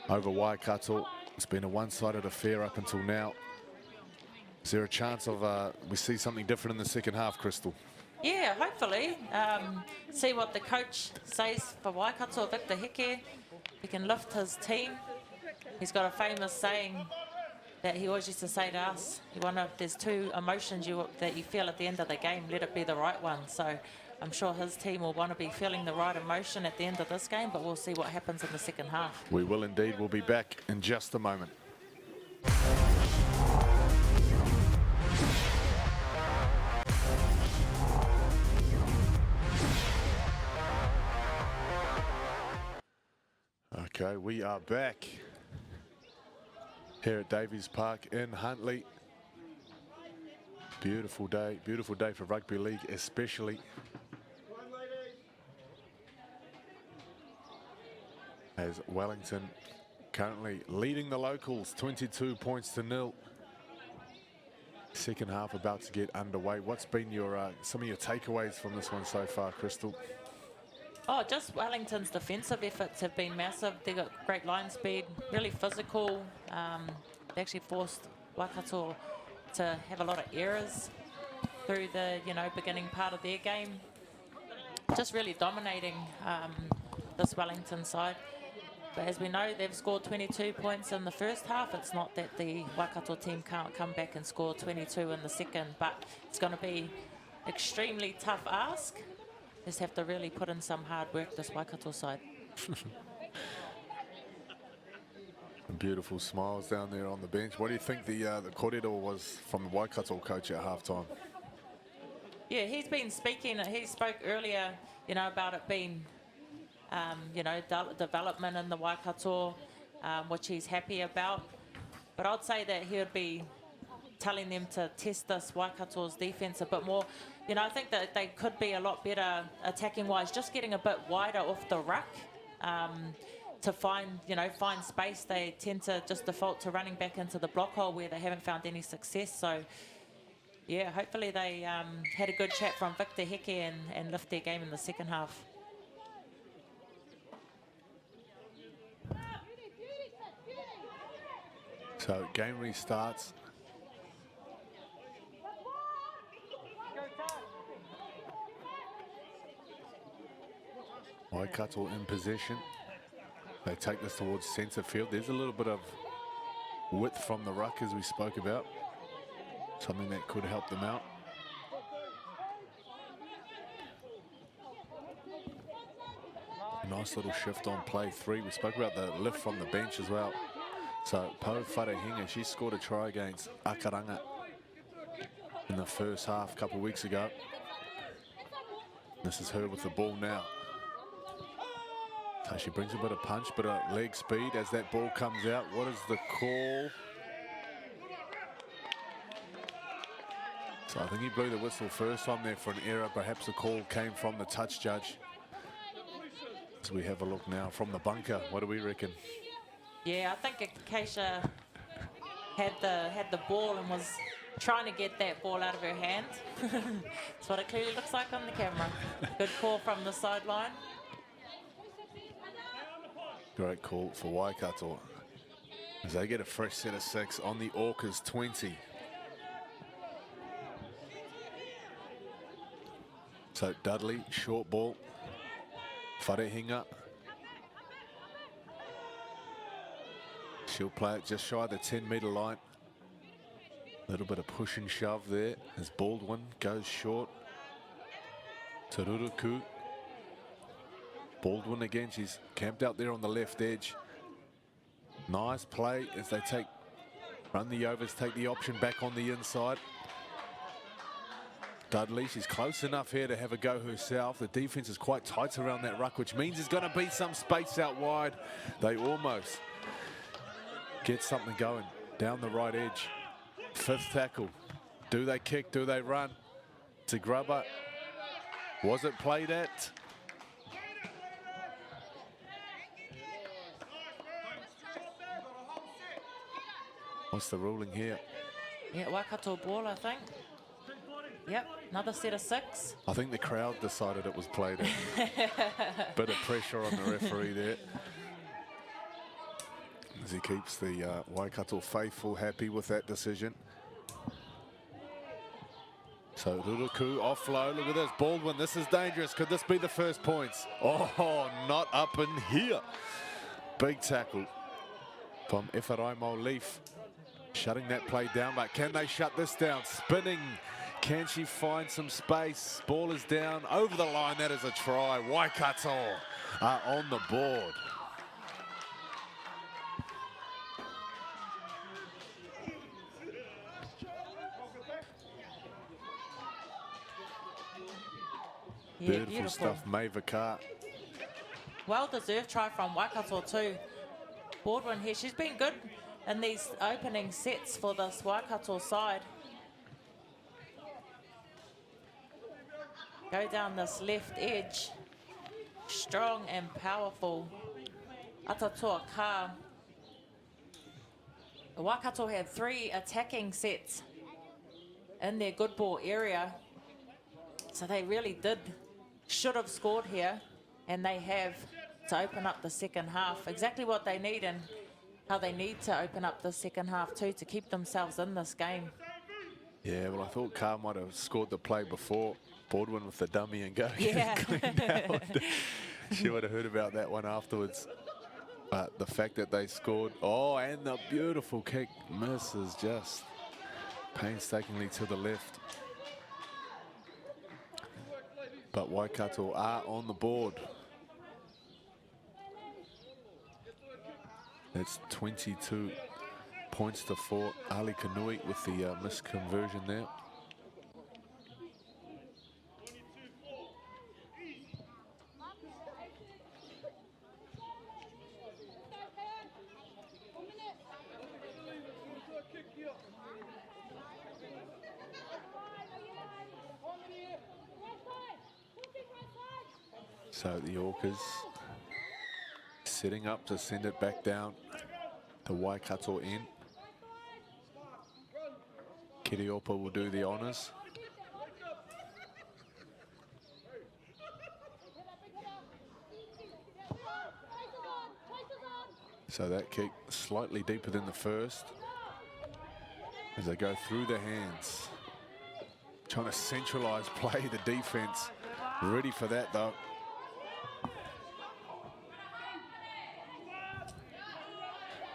over Waikato. It's been a one-sided affair up until now. Is there a chance of we see something different in the second half, Crystal? Yeah, hopefully. See what the coach says for Waikato, Victor Heke. He can lift his team. He's got a famous saying that he always used to say to us. You wonder if there's two emotions that you feel at the end of the game, let it be the right one. So I'm sure his team will want to be feeling the right emotion at the end of this game, but we'll see what happens in the second half. We will indeed. We'll be back in just a moment. Okay, we are back here at Davies Park in Huntly. Beautiful day for rugby league especially. As Wellington currently leading the locals 22 points to 0. Second half about to get underway. What's been your some of your takeaways from this one so far, Crystal? Oh, just Wellington's defensive efforts have been massive. They've got great line speed, really physical. They actually forced Waikato to have a lot of errors through the beginning part of their game. Just really dominating this Wellington side. But as we know, they've scored 22 points in the first half. It's not that the Waikato team can't come back and score 22 in the second, but it's going to be extremely tough ask. Just have to really put in some hard work, this Waikato side. Beautiful smiles down there on the bench. What do you think the corridor was from the Waikato coach at halftime? Yeah, he's been speaking. He spoke earlier, about it being, development in the Waikato, which he's happy about. But I'd say that he would be telling them to test this Waikato's defence a bit more. I think that they could be a lot better attacking-wise, just getting a bit wider off the ruck to find space. They tend to just default to running back into the block hole where they haven't found any success. So, yeah, hopefully they had a good chat from Victor Heke and lift their game in the second half. So game restarts. Waikato in possession. They take this towards centre field. There's a little bit of width from the ruck as we spoke about. Something that could help them out. A nice little shift on play 3. We spoke about the lift from the bench as well. So Po Wharehinga, she scored a try against Akarana in the first half a couple of weeks ago. This is her with the ball now. So she brings a bit of punch, bit of leg speed as that ball comes out. What is the call? So I think he blew the whistle first time there for an error. Perhaps the call came from the touch judge. As we have a look now from the bunker, what do we reckon? Yeah, I think Acacia had the ball and was trying to get that ball out of her hand. That's what it clearly looks like on the camera. Good call from the sideline. Great call for Waikato as they get a fresh set of 6 on the Orcas 20. So Dudley, short ball. Wharehinga. She'll play it just shy of the 10-metre line. A little bit of push and shove there as Baldwin goes short. Tururuku. Baldwin again, she's camped out there on the left edge. Nice play as they run the overs, take the option back on the inside. Dudley, she's close enough here to have a go herself. The defense is quite tight around that ruck, which means there's going to be some space out wide. They almost get something going down the right edge. 5th tackle. Do they kick? Do they run? To Grubber. Was it played at? What's the ruling here? Yeah, Waikato ball, I think. Yep, another set of 6. I think the crowd decided it was played in. Bit of pressure on the referee there. As he keeps the Waikato faithful happy with that decision. So Ruruku offload, look at this, Baldwin, this is dangerous. Could this be the first points? Oh, not up in here. Big tackle from Efaraimo Leaf. Shutting that play down, but can they shut this down? Spinning, can she find some space? Ball is down, over the line, that is a try. Waikato are on the board. Yeah, Beautiful stuff, Maeva Carr. Well-deserved try from Waikato too. Baldwin here, she's been good in these opening sets for this Waikato side. Go down this left edge. Strong and powerful. Atatua Carr. Waikato had 3 attacking sets in their good ball area. So they really should have scored here, and they have, to open up the second half. Exactly what they need and how they need to open up the second half too to keep themselves in this game. Yeah, well, I thought Carr might have scored the play before. Baldwin with the dummy and go. Yeah. She would have heard about that one afterwards. But the fact that they scored, oh, and the beautiful kick misses just painstakingly to the left. But Waikato are on the board. It's 22 points to 4. Ali Kanui with the misconversion there. So the Orcas setting up to send it back down to Waikato end. Kiriopa will do the honours. So that kick slightly deeper than the first as they go through the hands. Trying to centralise play the defence. Ready for that though.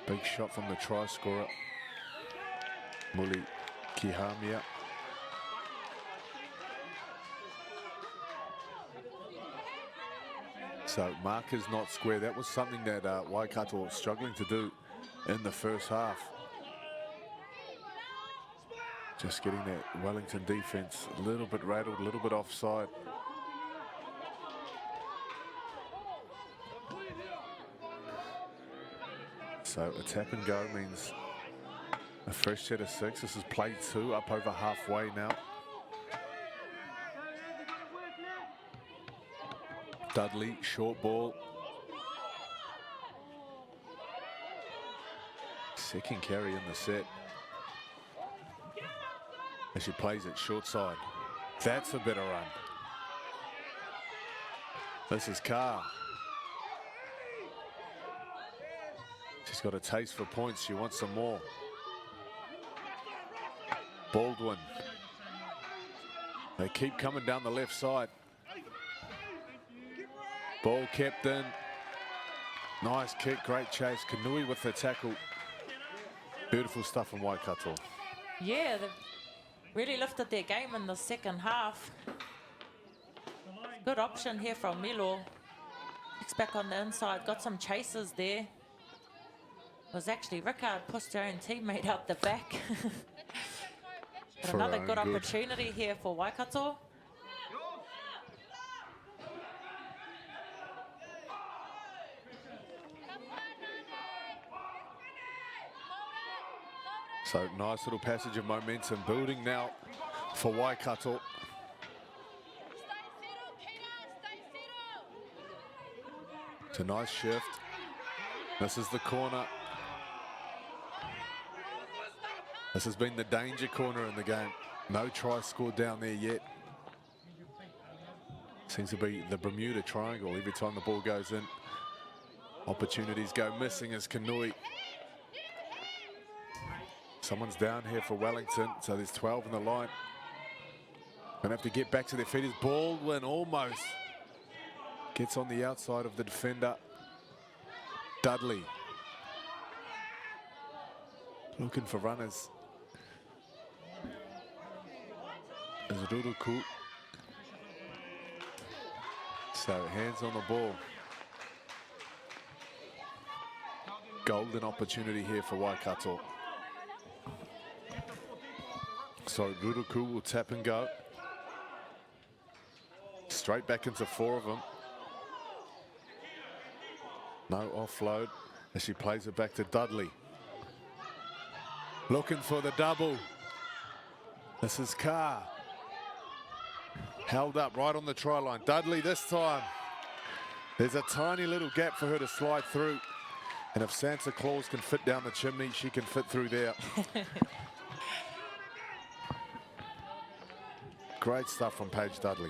Big shot from the try scorer, Muli Kihamia. So markers not square. That was something that Waikato was struggling to do in the first half. Just getting that Wellington defence a little bit rattled, a little bit offside. So a tap and go means a fresh set of 6. This is play 2, up over halfway now. Dudley, short ball. Second carry in the set. As she plays it short side. That's a better run. This is Carr. She's got a taste for points. She wants some more. Baldwin. They keep coming down the left side. Ball kept in. Nice kick, great chase. Kanui with the tackle. Beautiful stuff from Waikato. Yeah, they've really lifted their game in the second half. Good option here from Milo. Kicks back on the inside, got some chases there. It was actually Rickard pushed her own teammate out the back. But another good opportunity here for Waikato. So nice little passage of momentum building now for Waikato. It's a nice shift. This is the corner. This has been the danger corner in the game. No try scored down there yet. Seems to be the Bermuda Triangle every time the ball goes in. Opportunities go missing as Kanui. Someone's down here for Wellington, so there's 12 in the line. Gonna have to get back to their feet as Baldwin almost gets on the outside of the defender. Dudley looking for runners. As Ruruku. So hands on the ball. Golden opportunity here for Waikato. So Ruruku will tap and go. Straight back into 4 of them. No offload as she plays it back to Dudley. Looking for the double. This is Carr. Held up right on the try line. Dudley this time. There's a tiny little gap for her to slide through. And if Santa Claus can fit down the chimney, she can fit through there. Great stuff from Paige Dudley.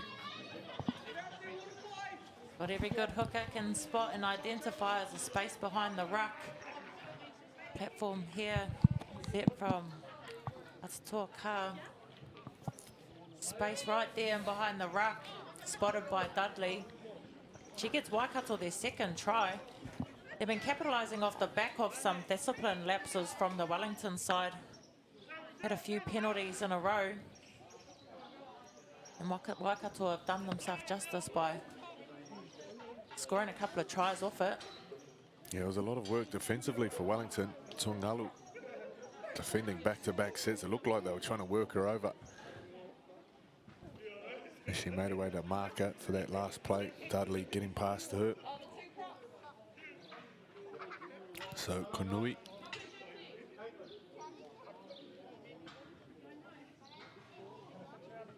What every good hooker can spot and identify as a space behind the ruck. Platform here, set from Atatoa. Space right there and behind the ruck, spotted by Dudley. She gets Waikato their second try. They've been capitalising off the back of some discipline lapses from the Wellington side. Had a few penalties in a row. And Waikato have done themselves justice by scoring a couple of tries off it. Yeah, it was a lot of work defensively for Wellington. Tungalu defending back-to-back sets. It looked like they were trying to work her over. And she made her way to marker for that last play. Dudley getting past her. So Kanui.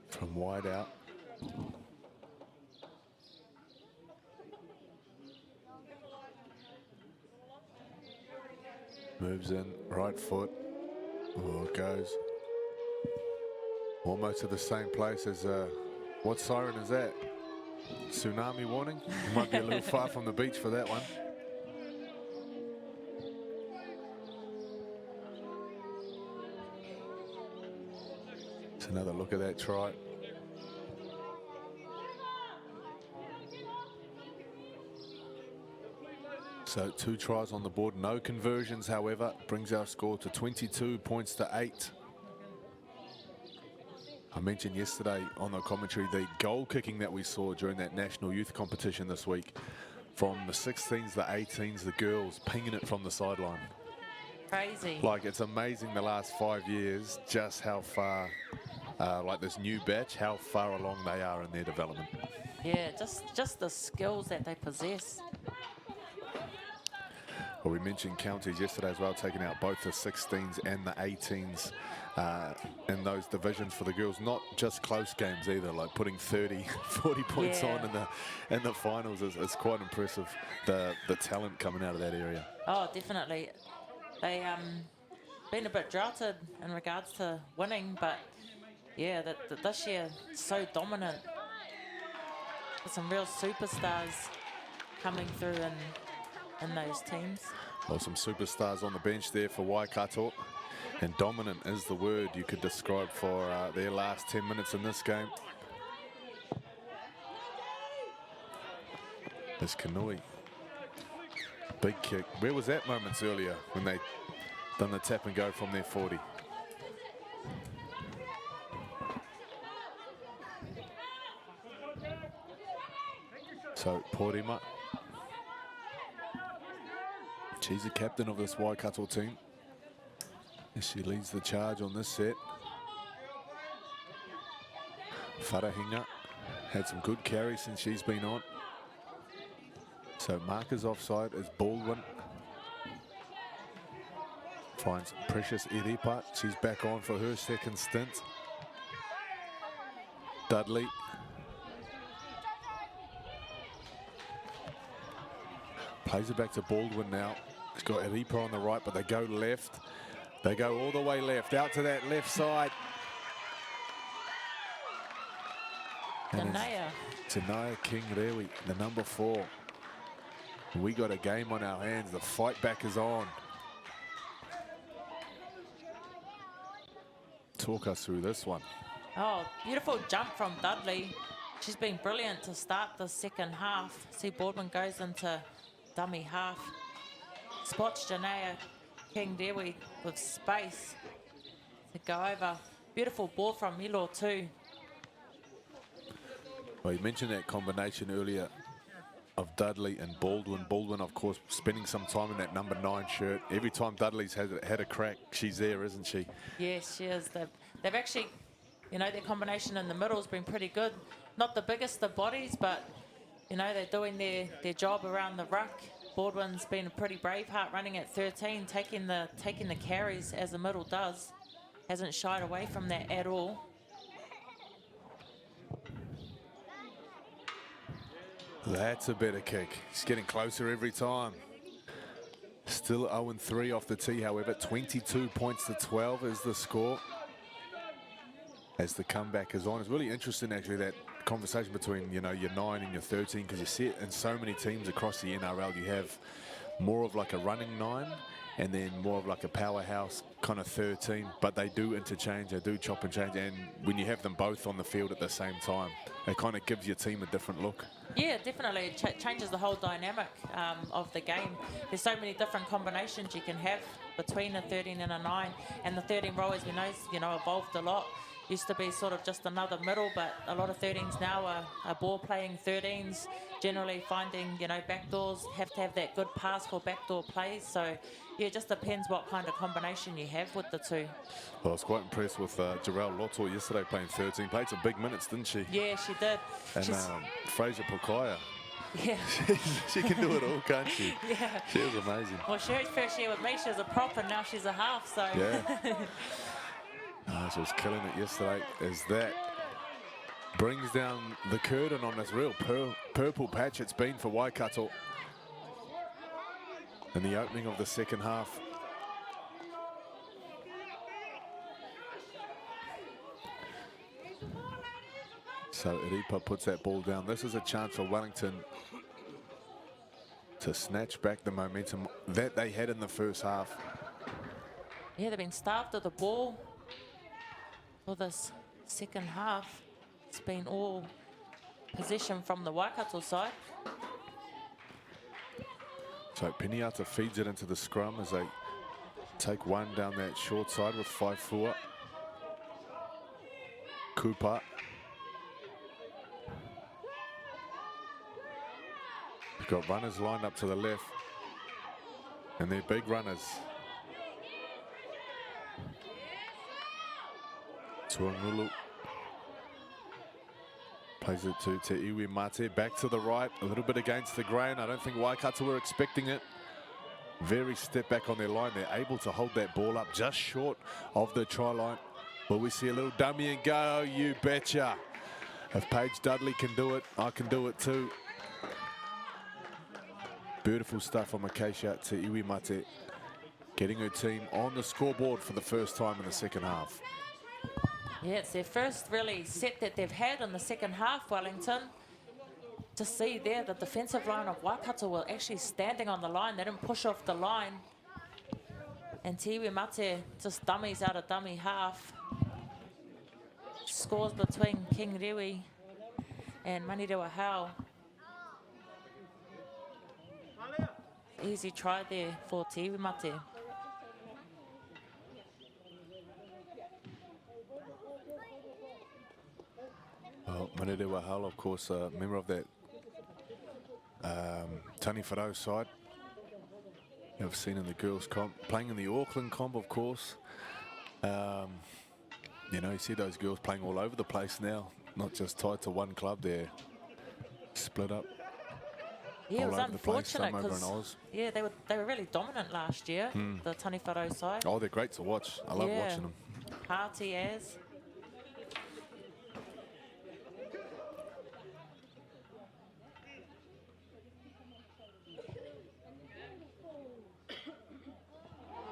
From wide out. Moves in, right foot. Oh, it goes. Almost to the same place as, what siren is that? Tsunami warning? You might be a little far from the beach for that one. It's another look at that try. So 2 tries on the board, no conversions, however, brings our score to 22 points to 8. I mentioned yesterday on the commentary the goal kicking that we saw during that national youth competition this week. From the 16s, the 18s, the girls pinging it from the sideline. Crazy. Like, it's amazing the last 5 years just how far, like this new batch, how far along they are in their development. Yeah, just the skills that they possess. Well, we mentioned counties yesterday as well, taking out both the 16s and the 18s in those divisions for the girls. Not just close games either, like putting 30, 40 points on in the finals is quite impressive, the talent coming out of that area. Oh, definitely. They been a bit droughted in regards to winning, but yeah, this year so dominant. With some real superstars coming through in those teams. Well, some superstars on the bench there for Waikato, and dominant is the word you could describe for their last 10 minutes in this game. There's Kanui. Big kick. Where was that moments earlier when they done the tap and go from their 40? So Porima. She's the captain of this Waikato team. She leads the charge on this set. Wharahinga had some good carries since she's been on. So markers offside as Baldwin finds Precious Iripa. She's back on for her second stint. Dudley. Plays it back to Baldwin now. He's got Iripa on the right, but they go left. They go all the way left, out to that left side. Tanaya King-Rewi, the number 4. We got a game on our hands. The fight back is on. Talk us through this one. Oh, beautiful jump from Dudley. She's been brilliant to start the second half. See, Boardman goes into dummy half. Spots Janaya King-Dewi with space to go over. Beautiful ball from Milo too. Well, you mentioned that combination earlier of Dudley and Baldwin. Baldwin, of course, spending some time in that number 9 shirt. Every time Dudley's had a crack, she's there, isn't she? Yes, she is. They've actually, you know, their combination in the middle has been pretty good. Not the biggest of bodies, but, you know, they're doing their job around the ruck. Baldwin's been a pretty brave heart running at 13, taking the carries as the middle does. Hasn't shied away from that at all. That's a better kick. He's getting closer every time. Still 0-3 off the tee, however. 22 points to 12 is the score as the comeback is on. It's really interesting, actually, that conversation between, you know, your 9 and your 13, because you see it in so many teams across the NRL. You have more of like a running 9 and then more of like a powerhouse kind of 13, but they do interchange, they do chop and change, and when you have them both on the field at the same time, it kind of gives your team a different look. Yeah, definitely. It changes the whole dynamic of the game. There's so many different combinations you can have between a 13 and a 9, and the 13 role, as we know, evolved a lot. Used to be sort of just another middle, but a lot of 13s now are ball-playing 13s, generally finding, you know, backdoors, have to have that good pass for backdoor plays. So, yeah, it just depends what kind of combination you have with the two. Well, I was quite impressed with Jarrell Lotto yesterday playing 13. Played some big minutes, didn't she? Yeah, she did. And Fraser Pokaya. Yeah. She can do it all, can't she? Yeah. She was amazing. Well, she was first year with me, she was a prop, and now she's a half, so. Yeah. She was killing it yesterday as that brings down the curtain on this real purple patch it's been for Waikato in the opening of the second half. So Iripa puts that ball down. This is a chance for Wellington to snatch back the momentum that they had in the first half. Yeah, they've been starved of the ball for this second half. It's been all possession from the Waikato side. So Piniata feeds it into the scrum as they take one down that short side with 5-4. Cooper. We've got runners lined up to the left, and they're big runners. Tuangulu plays it to Te Iwi Mate, back to the right, a little bit against the grain. I don't think Waikato were expecting it. Very step back on their line. They're able to hold that ball up just short of the try line. Will we see a little dummy and go? You betcha. If Paige Dudley can do it, I can do it too. Beautiful stuff on Acacia Te Iwi Mate, getting her team on the scoreboard for the first time in the second half. Yeah, it's their first really set that they've had in the second half, Wellington. To see there, the defensive line of Waikato were actually standing on the line. They didn't push off the line. And Te Iwi Mate just dummies out of dummy half. Scores between King Rewi and Manirewa Hau. Easy try there for Te Iwi Mate. Well, Manirewa Hau, of course, a member of that Tani Wharau side. I've seen in the girls' comp, playing in the Auckland comp, of course. You know, you see those girls playing all over the place now, not just tied to one club. They're split up. Yeah, it was unfortunate because yeah, they were really dominant last year, the Tani Wharau side. Oh, they're great to watch. I love watching them. Hearty as.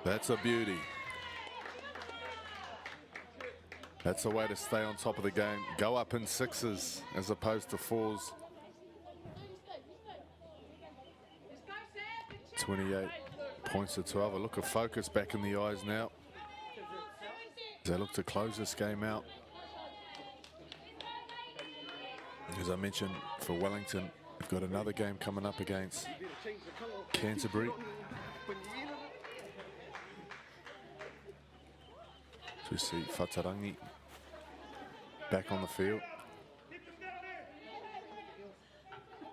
That's a beauty. That's the way to stay on top of the game. Go up in 6s as opposed to 4s. 28 points to 12. A look of focus back in the eyes now as they look to close this game out. As I mentioned, for Wellington, they've got another game coming up against Canterbury. So we see Whatarangi back on the field.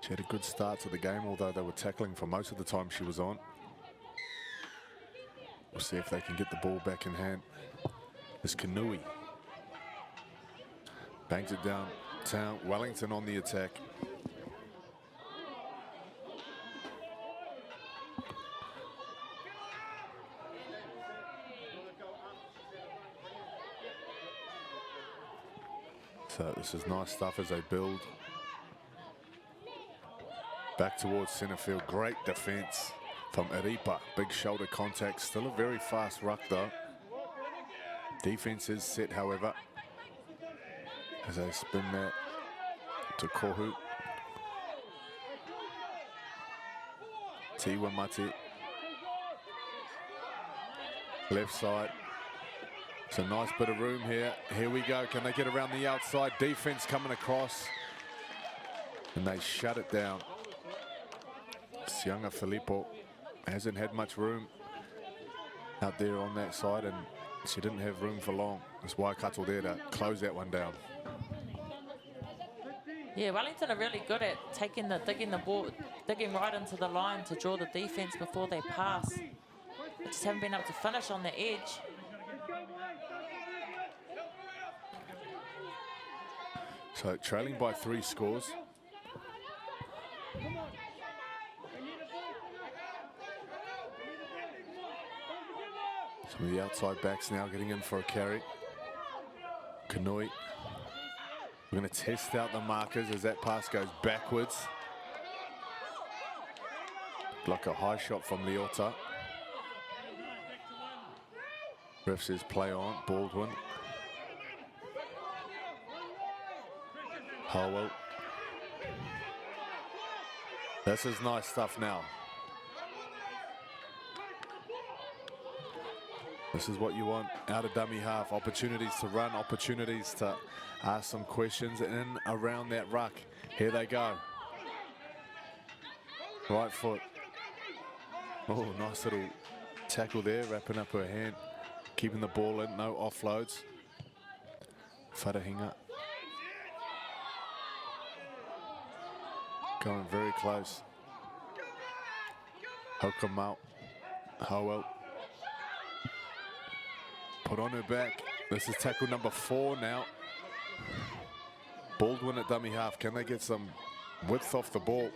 She had a good start to the game, although they were tackling for most of the time she was on. We'll see if they can get the ball back in hand. This Kanui bangs it downtown. Wellington on the attack. So this is nice stuff as they build. Back towards centre field. Great defence from Iripa. Big shoulder contact. Still a very fast ruck though. Defence is set, however, as they spin that to Kohu. Tiwa Mate. Left side. It's a nice bit of room here. Here we go. Can they get around the outside? Defence coming across. And they shut it down. Sianga Filippo hasn't had much room out there on that side, and she didn't have room for long. It's Waikato there to close that one down. Yeah, Wellington are really good at digging the ball, digging right into the line to draw the defence before they pass. They just haven't been able to finish on the edge. So trailing by 3 scores. Some of the outside backs now getting in for a carry. Kanui. We're going to test out the markers as that pass goes backwards. Block a high shot from Leota. Ref says play on. Baldwin. Howell. This is nice stuff now. This is what you want out of dummy half. Opportunities to run, opportunities to ask some questions in around that ruck. Here they go. Right foot. Oh, nice little tackle there, wrapping up her hand. Keeping the ball in, no offloads. Whatahinga. Going very close. Hokamau. Howell. Put on her back. This is tackle number 4 now. Baldwin at dummy half. Can they get some width off the ball?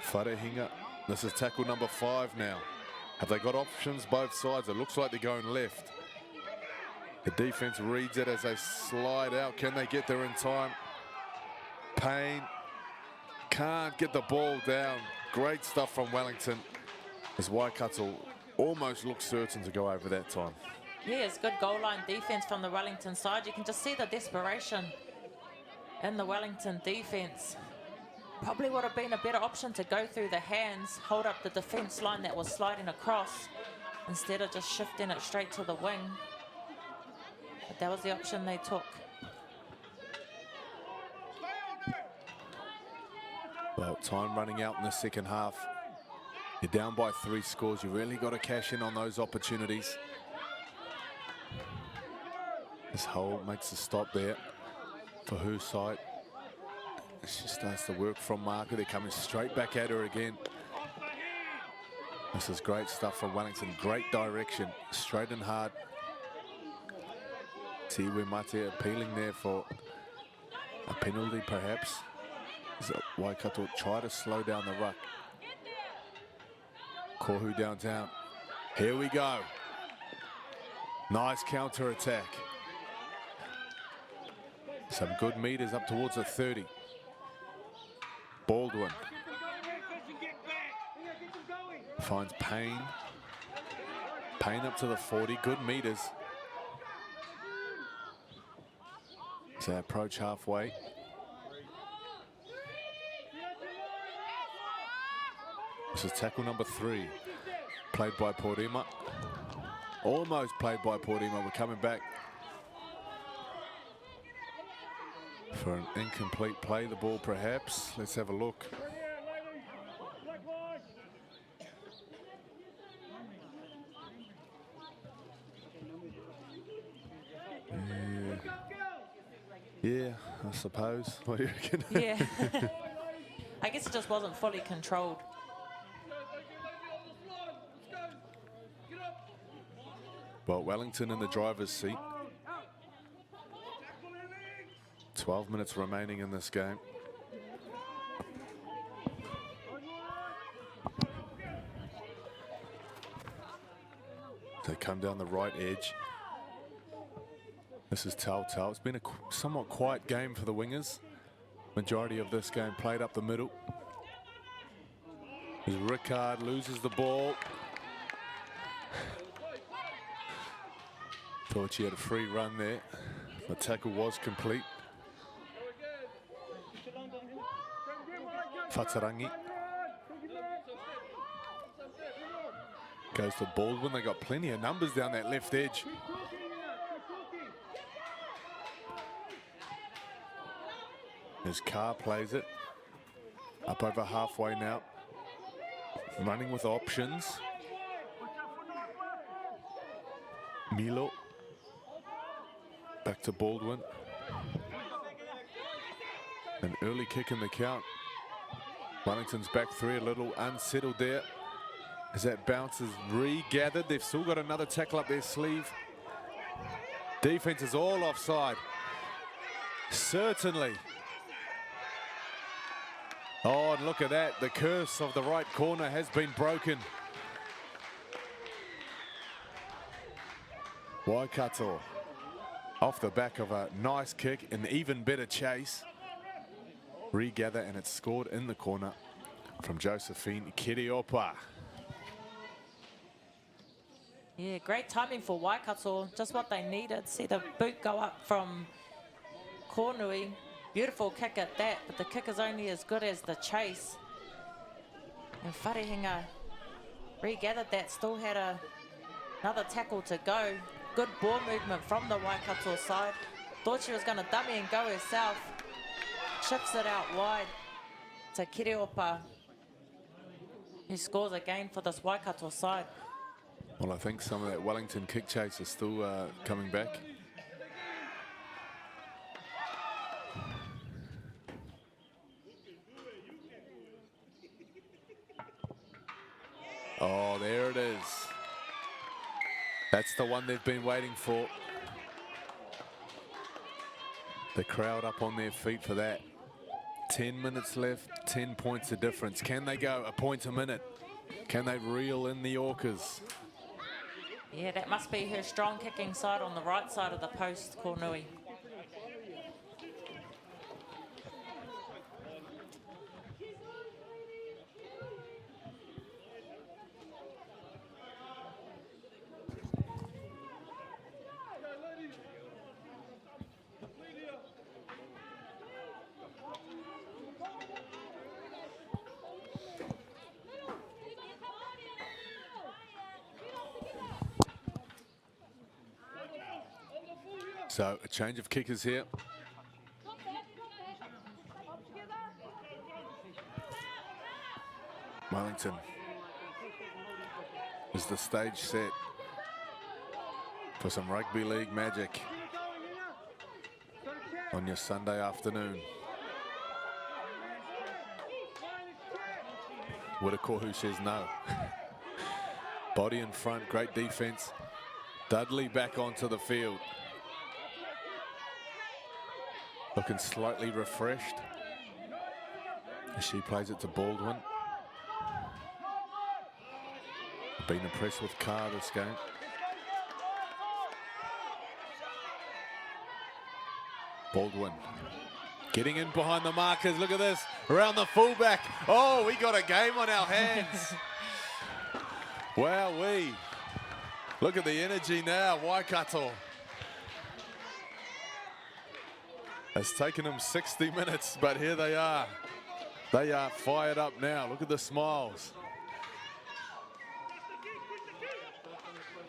Whatahinga. This is tackle number 5 now. Have they got options both sides? It looks like they're going left. The defense reads it as they slide out. Can they get there in time? Payne can't get the ball down. Great stuff from Wellington as Waikato almost looks certain to go over that time. Yeah, it's good goal line defence from the Wellington side. You can just see the desperation in the Wellington defence. Probably would have been a better option to go through the hands, hold up the defence line that was sliding across, instead of just shifting it straight to the wing. But that was the option they took. Well, time running out in the second half. You're down by 3 scores. You really got to cash in on those opportunities. This hole makes a stop there for her side. She starts to work from marker. They're coming straight back at her again. This is great stuff from Wellington. Great direction, straight and hard. Tiwa Mate appealing there for a penalty perhaps. As Waikato try to slow down the ruck. Kohu downtown. Here we go. Nice counter attack. Some good meters up towards the 30. Baldwin finds Payne. Payne up to the 40. Good meters. As they approach halfway. This is tackle number 3, played by Porima. Almost played by Porima. We're coming back for an incomplete play. The ball, perhaps. Let's have a look. Yeah, I suppose. What do you reckon? Yeah. I guess it just wasn't fully controlled. Well, Wellington in the driver's seat. 12 minutes remaining in this game. They come down the right edge. This is Telltale. It's been a somewhat quiet game for the wingers. Majority of this game played up the middle. As Rickard loses the ball. Thought she had a free run there. The tackle was complete. Whatarangi goes to Baldwin. They got plenty of numbers down that left edge. As Carr plays it. Up over halfway now. Running with options. Milo. Back to Baldwin. An early kick in the count. Wellington's back 3, a little unsettled there. As that bounce is regathered. They've still got another tackle up their sleeve. Defense is all offside. Certainly. Oh, and look at that. The curse of the right corner has been broken. Waikato off the back of a nice kick, an even better chase. Regather, and it's scored in the corner from Josephine Kiriopa. Yeah, great timing for Waikato. Just what they needed. See the boot go up from Kornui. Beautiful kick at that, but the kick is only as good as the chase. And Wharehinga regathered that, still had another tackle to go. Good ball movement from the Waikato side. Thought she was going to dummy and go herself. Chips it out wide to Kiriopa, who scores again for this Waikato side. Well, I think some of that Wellington kick chase is still coming back. Oh, there it is. That's the one they've been waiting for. The crowd up on their feet for that. 10 minutes left, 10 points of difference. Can they go a point a minute? Can they reel in the Orcas? Yeah, that must be her strong kicking side on the right side of the post, Kornui. So a change of kickers here. Wellington. Is the stage set for some rugby league magic on your Sunday afternoon? Whitaker, who says no. Body in front, great defense. Dudley back onto the field. Looking slightly refreshed as she plays it to Baldwin. Been impressed with Carr this game. Baldwin getting in behind the markers. Look at this, around the fullback. Oh, we got a game on our hands. Wowee. Look at the energy now, Waikato. It's taken them 60 minutes, but here they are. They are fired up now. Look at the smiles.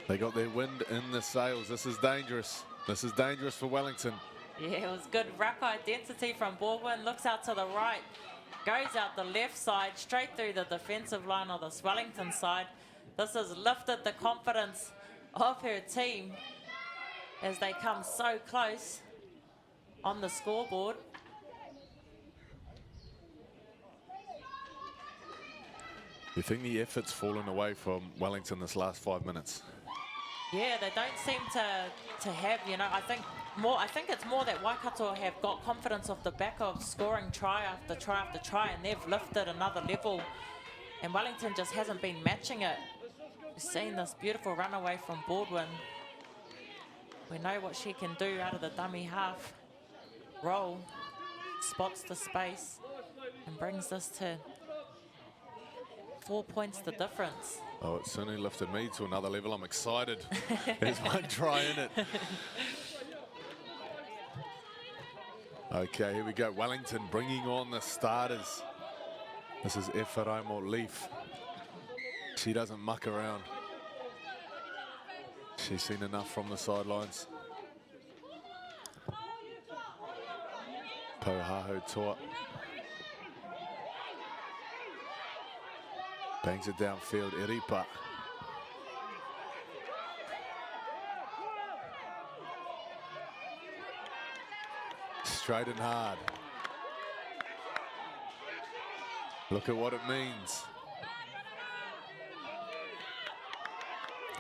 They got their wind in the sails. This is dangerous. This is dangerous for Wellington. Yeah, it was good ruck identity from Baldwin. Looks out to the right, goes out the left side, straight through the defensive line of the Wellington side. This has lifted the confidence of her team as they come so close on the scoreboard. You think the effort's fallen away from Wellington this last 5 minutes? Yeah, they don't seem to have, you know, I think it's more that Waikato have got confidence off the back of scoring try after try after try, and they've lifted another level, and Wellington just hasn't been matching it. We've seen this beautiful run away from Baldwin. We know what she can do out of the dummy half. Roll, spots the space, and brings this to 4 points the difference. Oh, it certainly lifted me to another level. I'm excited. There's one try in it. Okay, here we go. Wellington bringing on the starters. This is Efaraimo Leaf. She doesn't muck around. She's seen enough from the sidelines. Pouhaho Toa. Bangs it downfield, Iripa. Straight and hard. Look at what it means.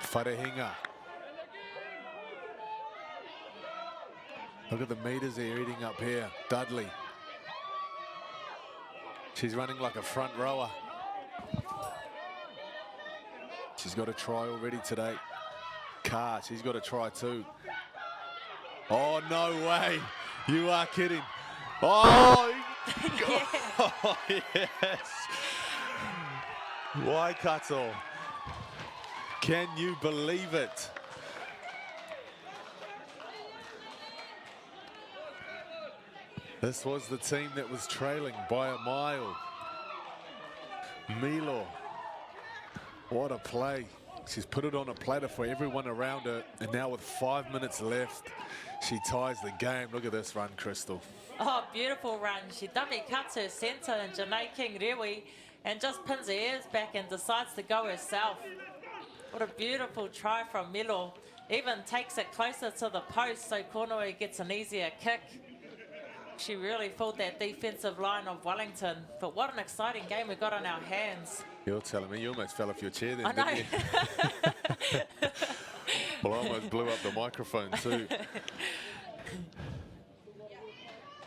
Wharehinga. Look at the meters they're eating up here. Dudley. She's running like a front rower. She's got a try already today. Carr, she's got a try too. Oh, no way. You are kidding. Oh, oh yes. Waikato. Can you believe it? This was the team that was trailing by a mile. Milo. What a play. She's put it on a platter for everyone around her, and now with 5 minutes left, she ties the game. Look at this run, Crystal. Oh, beautiful run. She dummy cuts her centre and Janae King-Rewi and just pins her ears back and decides to go herself. What a beautiful try from Milo. Even takes it closer to the post so Kornoi gets an easier kick. She really fooled that defensive line of Wellington. But what an exciting game we got on our hands. You're telling me you almost fell off your chair then, I know. didn't you? Well, I almost blew up the microphone too.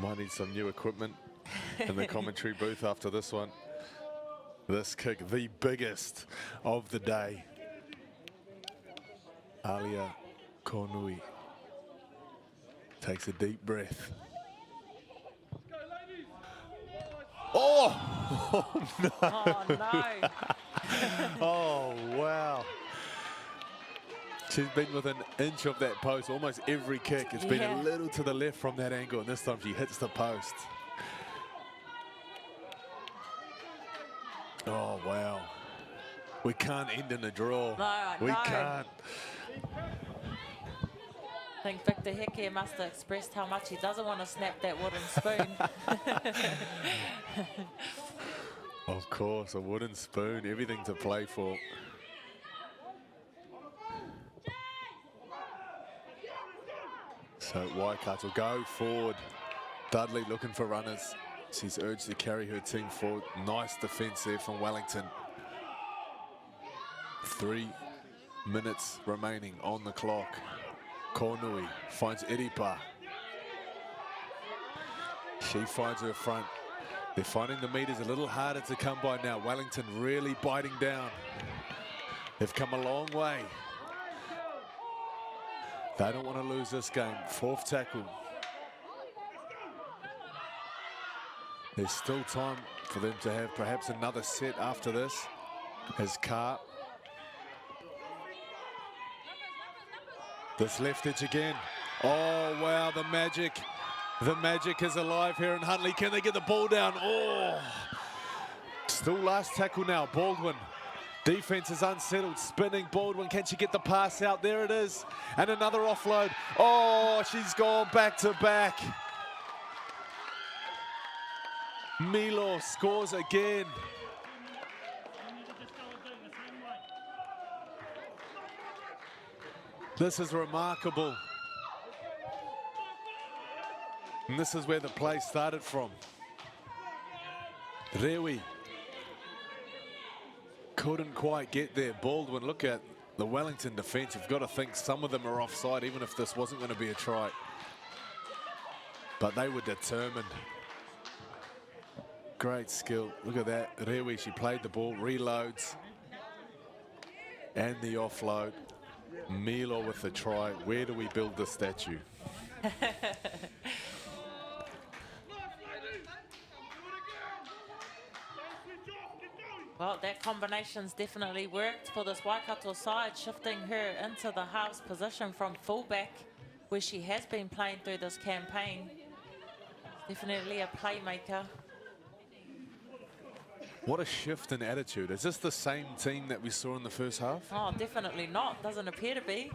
Might need some new equipment in the commentary booth after this one. This kick, the biggest of the day. Alia Kornui takes a deep breath. Oh! Oh, no. Oh, no. Oh, wow. She's been within an inch of that post almost every kick. It's been a little to the left from that angle, and this time she hits the post. Oh, wow. We can't end in a draw. No, we can't. I think Victor Heke must have expressed how much he doesn't want to snap that wooden spoon. Of course, a wooden spoon, everything to play for. So Waikato go forward. Dudley looking for runners. She's urged to carry her team forward. Nice defence there from Wellington. 3 minutes remaining on the clock. Kornui finds Iripa. She finds her front. They're finding the meters a little harder to come by now. Wellington really biting down. They've come a long way. They don't want to lose this game. 4th tackle. There's still time for them to have perhaps another set after this. As Carr. This left edge again. Oh, wow, the magic. The magic is alive here in Huntley. Can they get the ball down? Oh! Still last tackle now, Baldwin. Defense is unsettled, spinning Baldwin. Can she get the pass out? There it is. And another offload. Oh, she's gone back to back. Milo scores again. This is remarkable. And this is where the play started from. Rewi couldn't quite get there. Baldwin, look at the Wellington defence. You've got to think some of them are offside, even if this wasn't going to be a try. But they were determined. Great skill. Look at that. Rewi, she played the ball, reloads. And the offload. Milo with the try. Where do we build the statue? Well, that combination's definitely worked for this Waikato side, shifting her into the halves position from fullback, where she has been playing through this campaign. Definitely a playmaker. What a shift in attitude. Is this the same team that we saw in the first half? Oh, definitely not. Doesn't appear to be.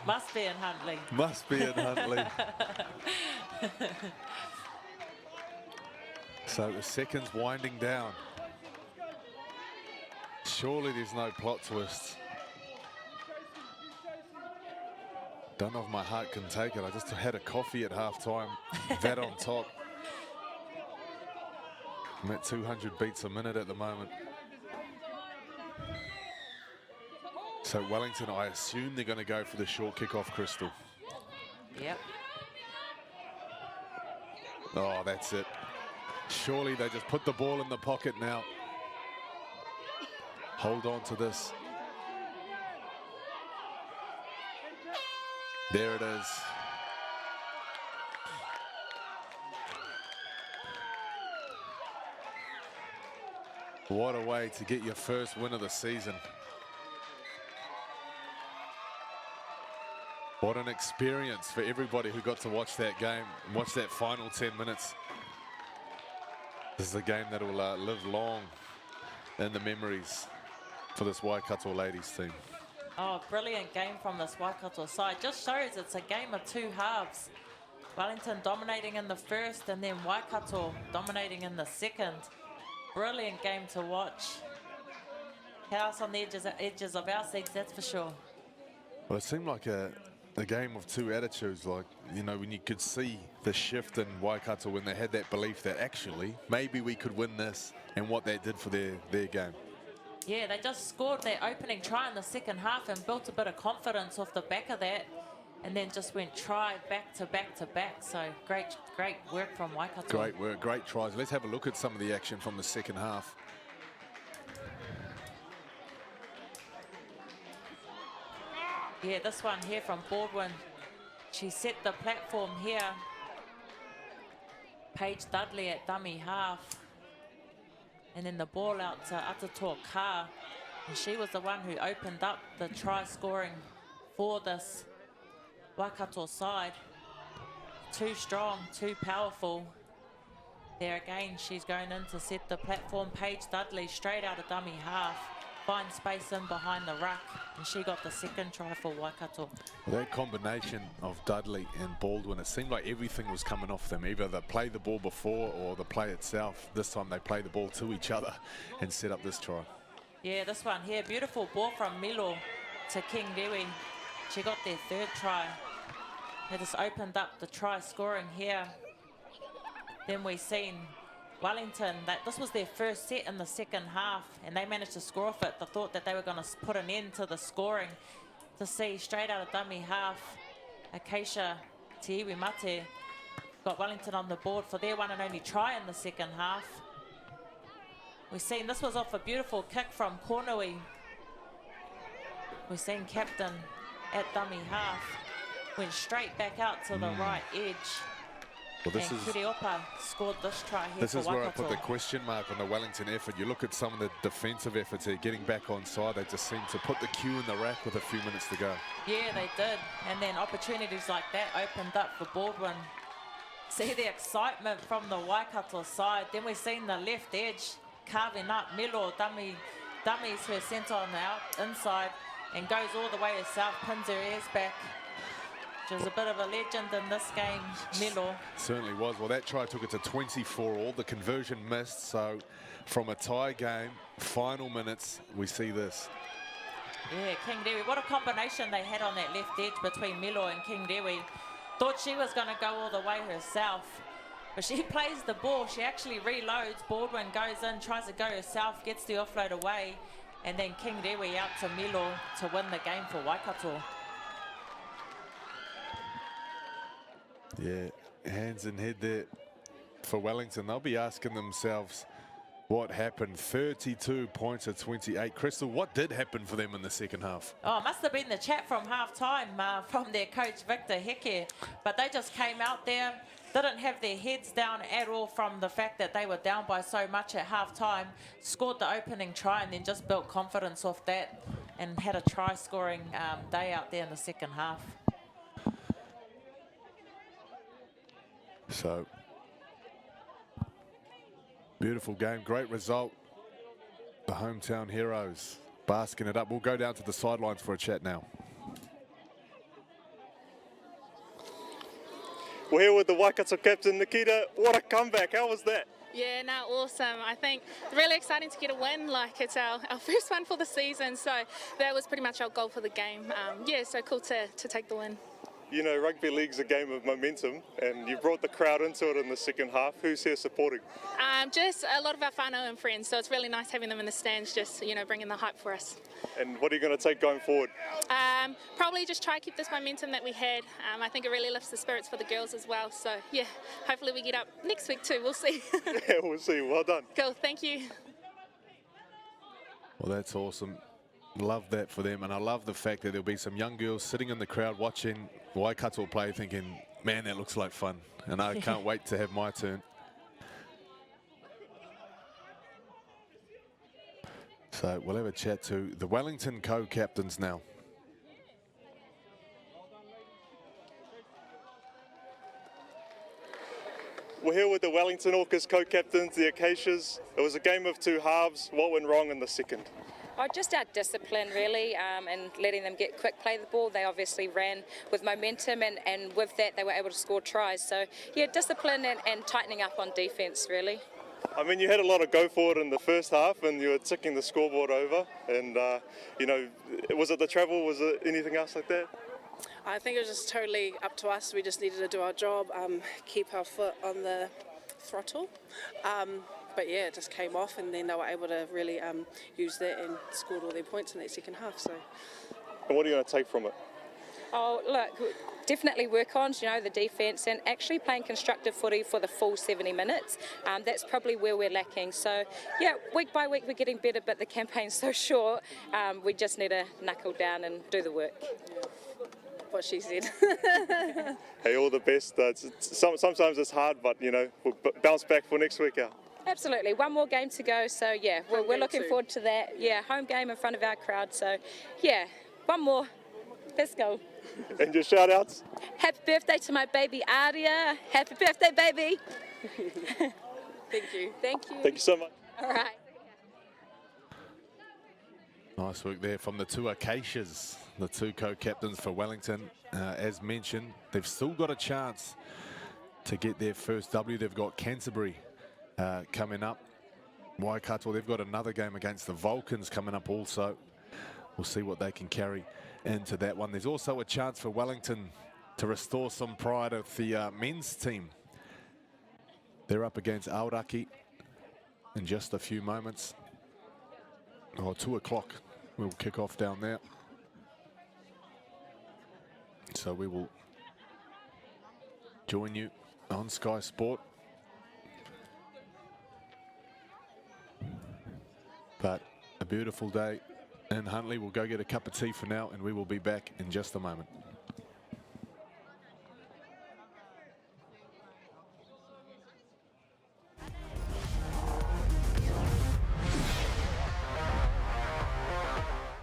Must be in Huntley. Must be in Huntley. So the second's winding down. Surely there's no plot twist. Don't know if my heart can take it. I just had a coffee at halftime. That on top. I'm at 200 beats a minute at the moment. So Wellington, I assume they're going to go for the short kickoff, Crystal. Yep. Oh, that's it. Surely they just put the ball in the pocket now. Hold on to this. There it is. What a way to get your first win of the season. What an experience for everybody who got to watch that game, watch that final 10 minutes. This is a game that will live long in the memories for this Waikato ladies team. Oh, brilliant game from this Waikato side. Just shows it's a game of two halves. Wellington dominating in the first and then Waikato dominating in the second. Brilliant game to watch. Chaos on the edges of our seats, that's for sure. Well, it seemed like a game of two attitudes, like, you know, when you could see the shift in Waikato when they had that belief that actually maybe we could win this, and what that did for their game. Yeah, they just scored their opening try in the second half and built a bit of confidence off the back of that, and then just went try back to back to back. So great work from Waikato. Great work, great tries. Let's have a look at some of the action from the second half. Yeah, this one here from Baldwin. She set the platform here. Paige Dudley at dummy half. And then the ball out to Atator Ka. And she was the one who opened up the try scoring for this Waikato side. Too strong, too powerful. There again, she's going in to set the platform. Paige Dudley straight out of dummy half. Find space in behind the ruck, and she got the second try for Waikato. Well, that combination of Dudley and Baldwin, it seemed like everything was coming off them. Either they play the ball before or the play itself. This time they play the ball to each other and set up this try. Yeah, this one here, beautiful ball from Milo to King Dewi. She got their third try. They just opened up the try scoring here. Then we seen Wellington, that this was their first set in the second half, and they managed to score off it. They thought that they were going to put an end to the scoring. To see straight out of dummy half, Acacia Tiiwi Mate got Wellington on the board for their one and only try in the second half. We've seen this was off a beautiful kick from Kornui. We've seen captain at dummy half, went straight back out to the right edge. Well, this and is Kiriopa scored this try here this for is where I Waikato. put the question mark on the Wellington effort. You look at some of the defensive efforts here, getting back on side. They just seem to put the cue in the rack with a few minutes to go. Yeah, they did. And then opportunities like that opened up for Baldwin. See the excitement from the Waikato side. Then we've seen the left edge carving up. Milo dummies her centre on the inside and goes all the way to south, pins her ears back. She was a bit of a legend in this game, Milo. Certainly was. Well, that try took it to 24-all. The conversion missed. So from a tie game, final minutes, we see this. Yeah, King Dewi. What a combination they had on that left edge between Milo and King Dewi. Thought she was going to go all the way herself. But she plays the ball. She actually reloads. Baldwin goes in, tries to go herself, gets the offload away. And then King Dewi out to Milo to win the game for Waikato. Yeah, hands and head there for Wellington. They'll be asking themselves what happened. 32 points to 28. Crystal, what did happen for them in the second half? Oh, it must have been the chat from half-time from their coach, Victor Heke. But they just came out there, didn't have their heads down at all from the fact that they were down by so much at half-time, scored the opening try and then just built confidence off that and had a try-scoring day out there in the second half. So, beautiful game, great result. The hometown heroes basking it up. We'll go down to the sidelines for a chat now. We're here with the Waikato captain, Nikita. What a comeback. How was that? Yeah, no, awesome. I think really exciting to get a win. Like, it's our first one for the season, so that was pretty much our goal for the game. Yeah, so cool to take the win. You know, rugby league's a game of momentum, and you brought the crowd into it in the second half. Who's here supporting? Just a lot of our whānau and friends, so it's really nice having them in the stands, just, you know, bringing the hype for us. And what are you going to take going forward? Probably just try to keep this momentum that we had. I think it really lifts the spirits for the girls as well. So, yeah, hopefully we get up next week too. We'll see. Yeah, we'll see. Well done. Cool, thank you. Well, that's awesome. Love that for them, and I love the fact that there'll be some young girls sitting in the crowd watching Waikato play thinking, man, that looks like fun, and I can't wait to have my turn. So we'll have a chat to the Wellington co-captains now. We're here with the Wellington Orcas co-captains, the Acacias. It was a game of two halves. What went wrong in the second? Oh, just our discipline really, and letting them get quick play the ball. They obviously ran with momentum, and with that they were able to score tries. So yeah, discipline and tightening up on defence really. I mean, you had a lot of go forward in the first half and you were ticking the scoreboard over, and you know, was it the travel, was it anything else like that? I think it was just totally up to us. We just needed to do our job, keep our foot on the throttle. But yeah, it just came off, and then they were able to really use that and scored all their points in that second half. So. And what are you going to take from it? Oh, look, definitely work on, you know, the defence and actually playing constructive footy for the full 70 minutes. That's probably where we're lacking. So, yeah, week by week we're getting better, but the campaign's so short. We just need to knuckle down and do the work. What she said. Hey, all the best. Sometimes it's hard, but, you know, we'll bounce back for next week out. Absolutely. One more game to go. So, yeah, we're looking forward to that. Yeah, home game in front of our crowd. So, yeah, one more. Let's go. And your shout-outs? Happy birthday to my baby Aria. Happy birthday, baby. Thank you. Thank you. Thank you so much. All right. Nice work there from the two Acacias, the two co-captains for Wellington. As mentioned, they've still got a chance to get their first W. They've got Canterbury coming up. Waikato, they've got another game against the Vulcans coming up also. We'll see what they can carry into that one. There's also a chance for Wellington to restore some pride of the men's team. They're up against Aoraki in just a few moments. Oh, 2 o'clock. We'll kick off down there. So we will join you on Sky Sport. But a beautiful day in Huntly. We'll go get a cup of tea for now, and we will be back in just a moment.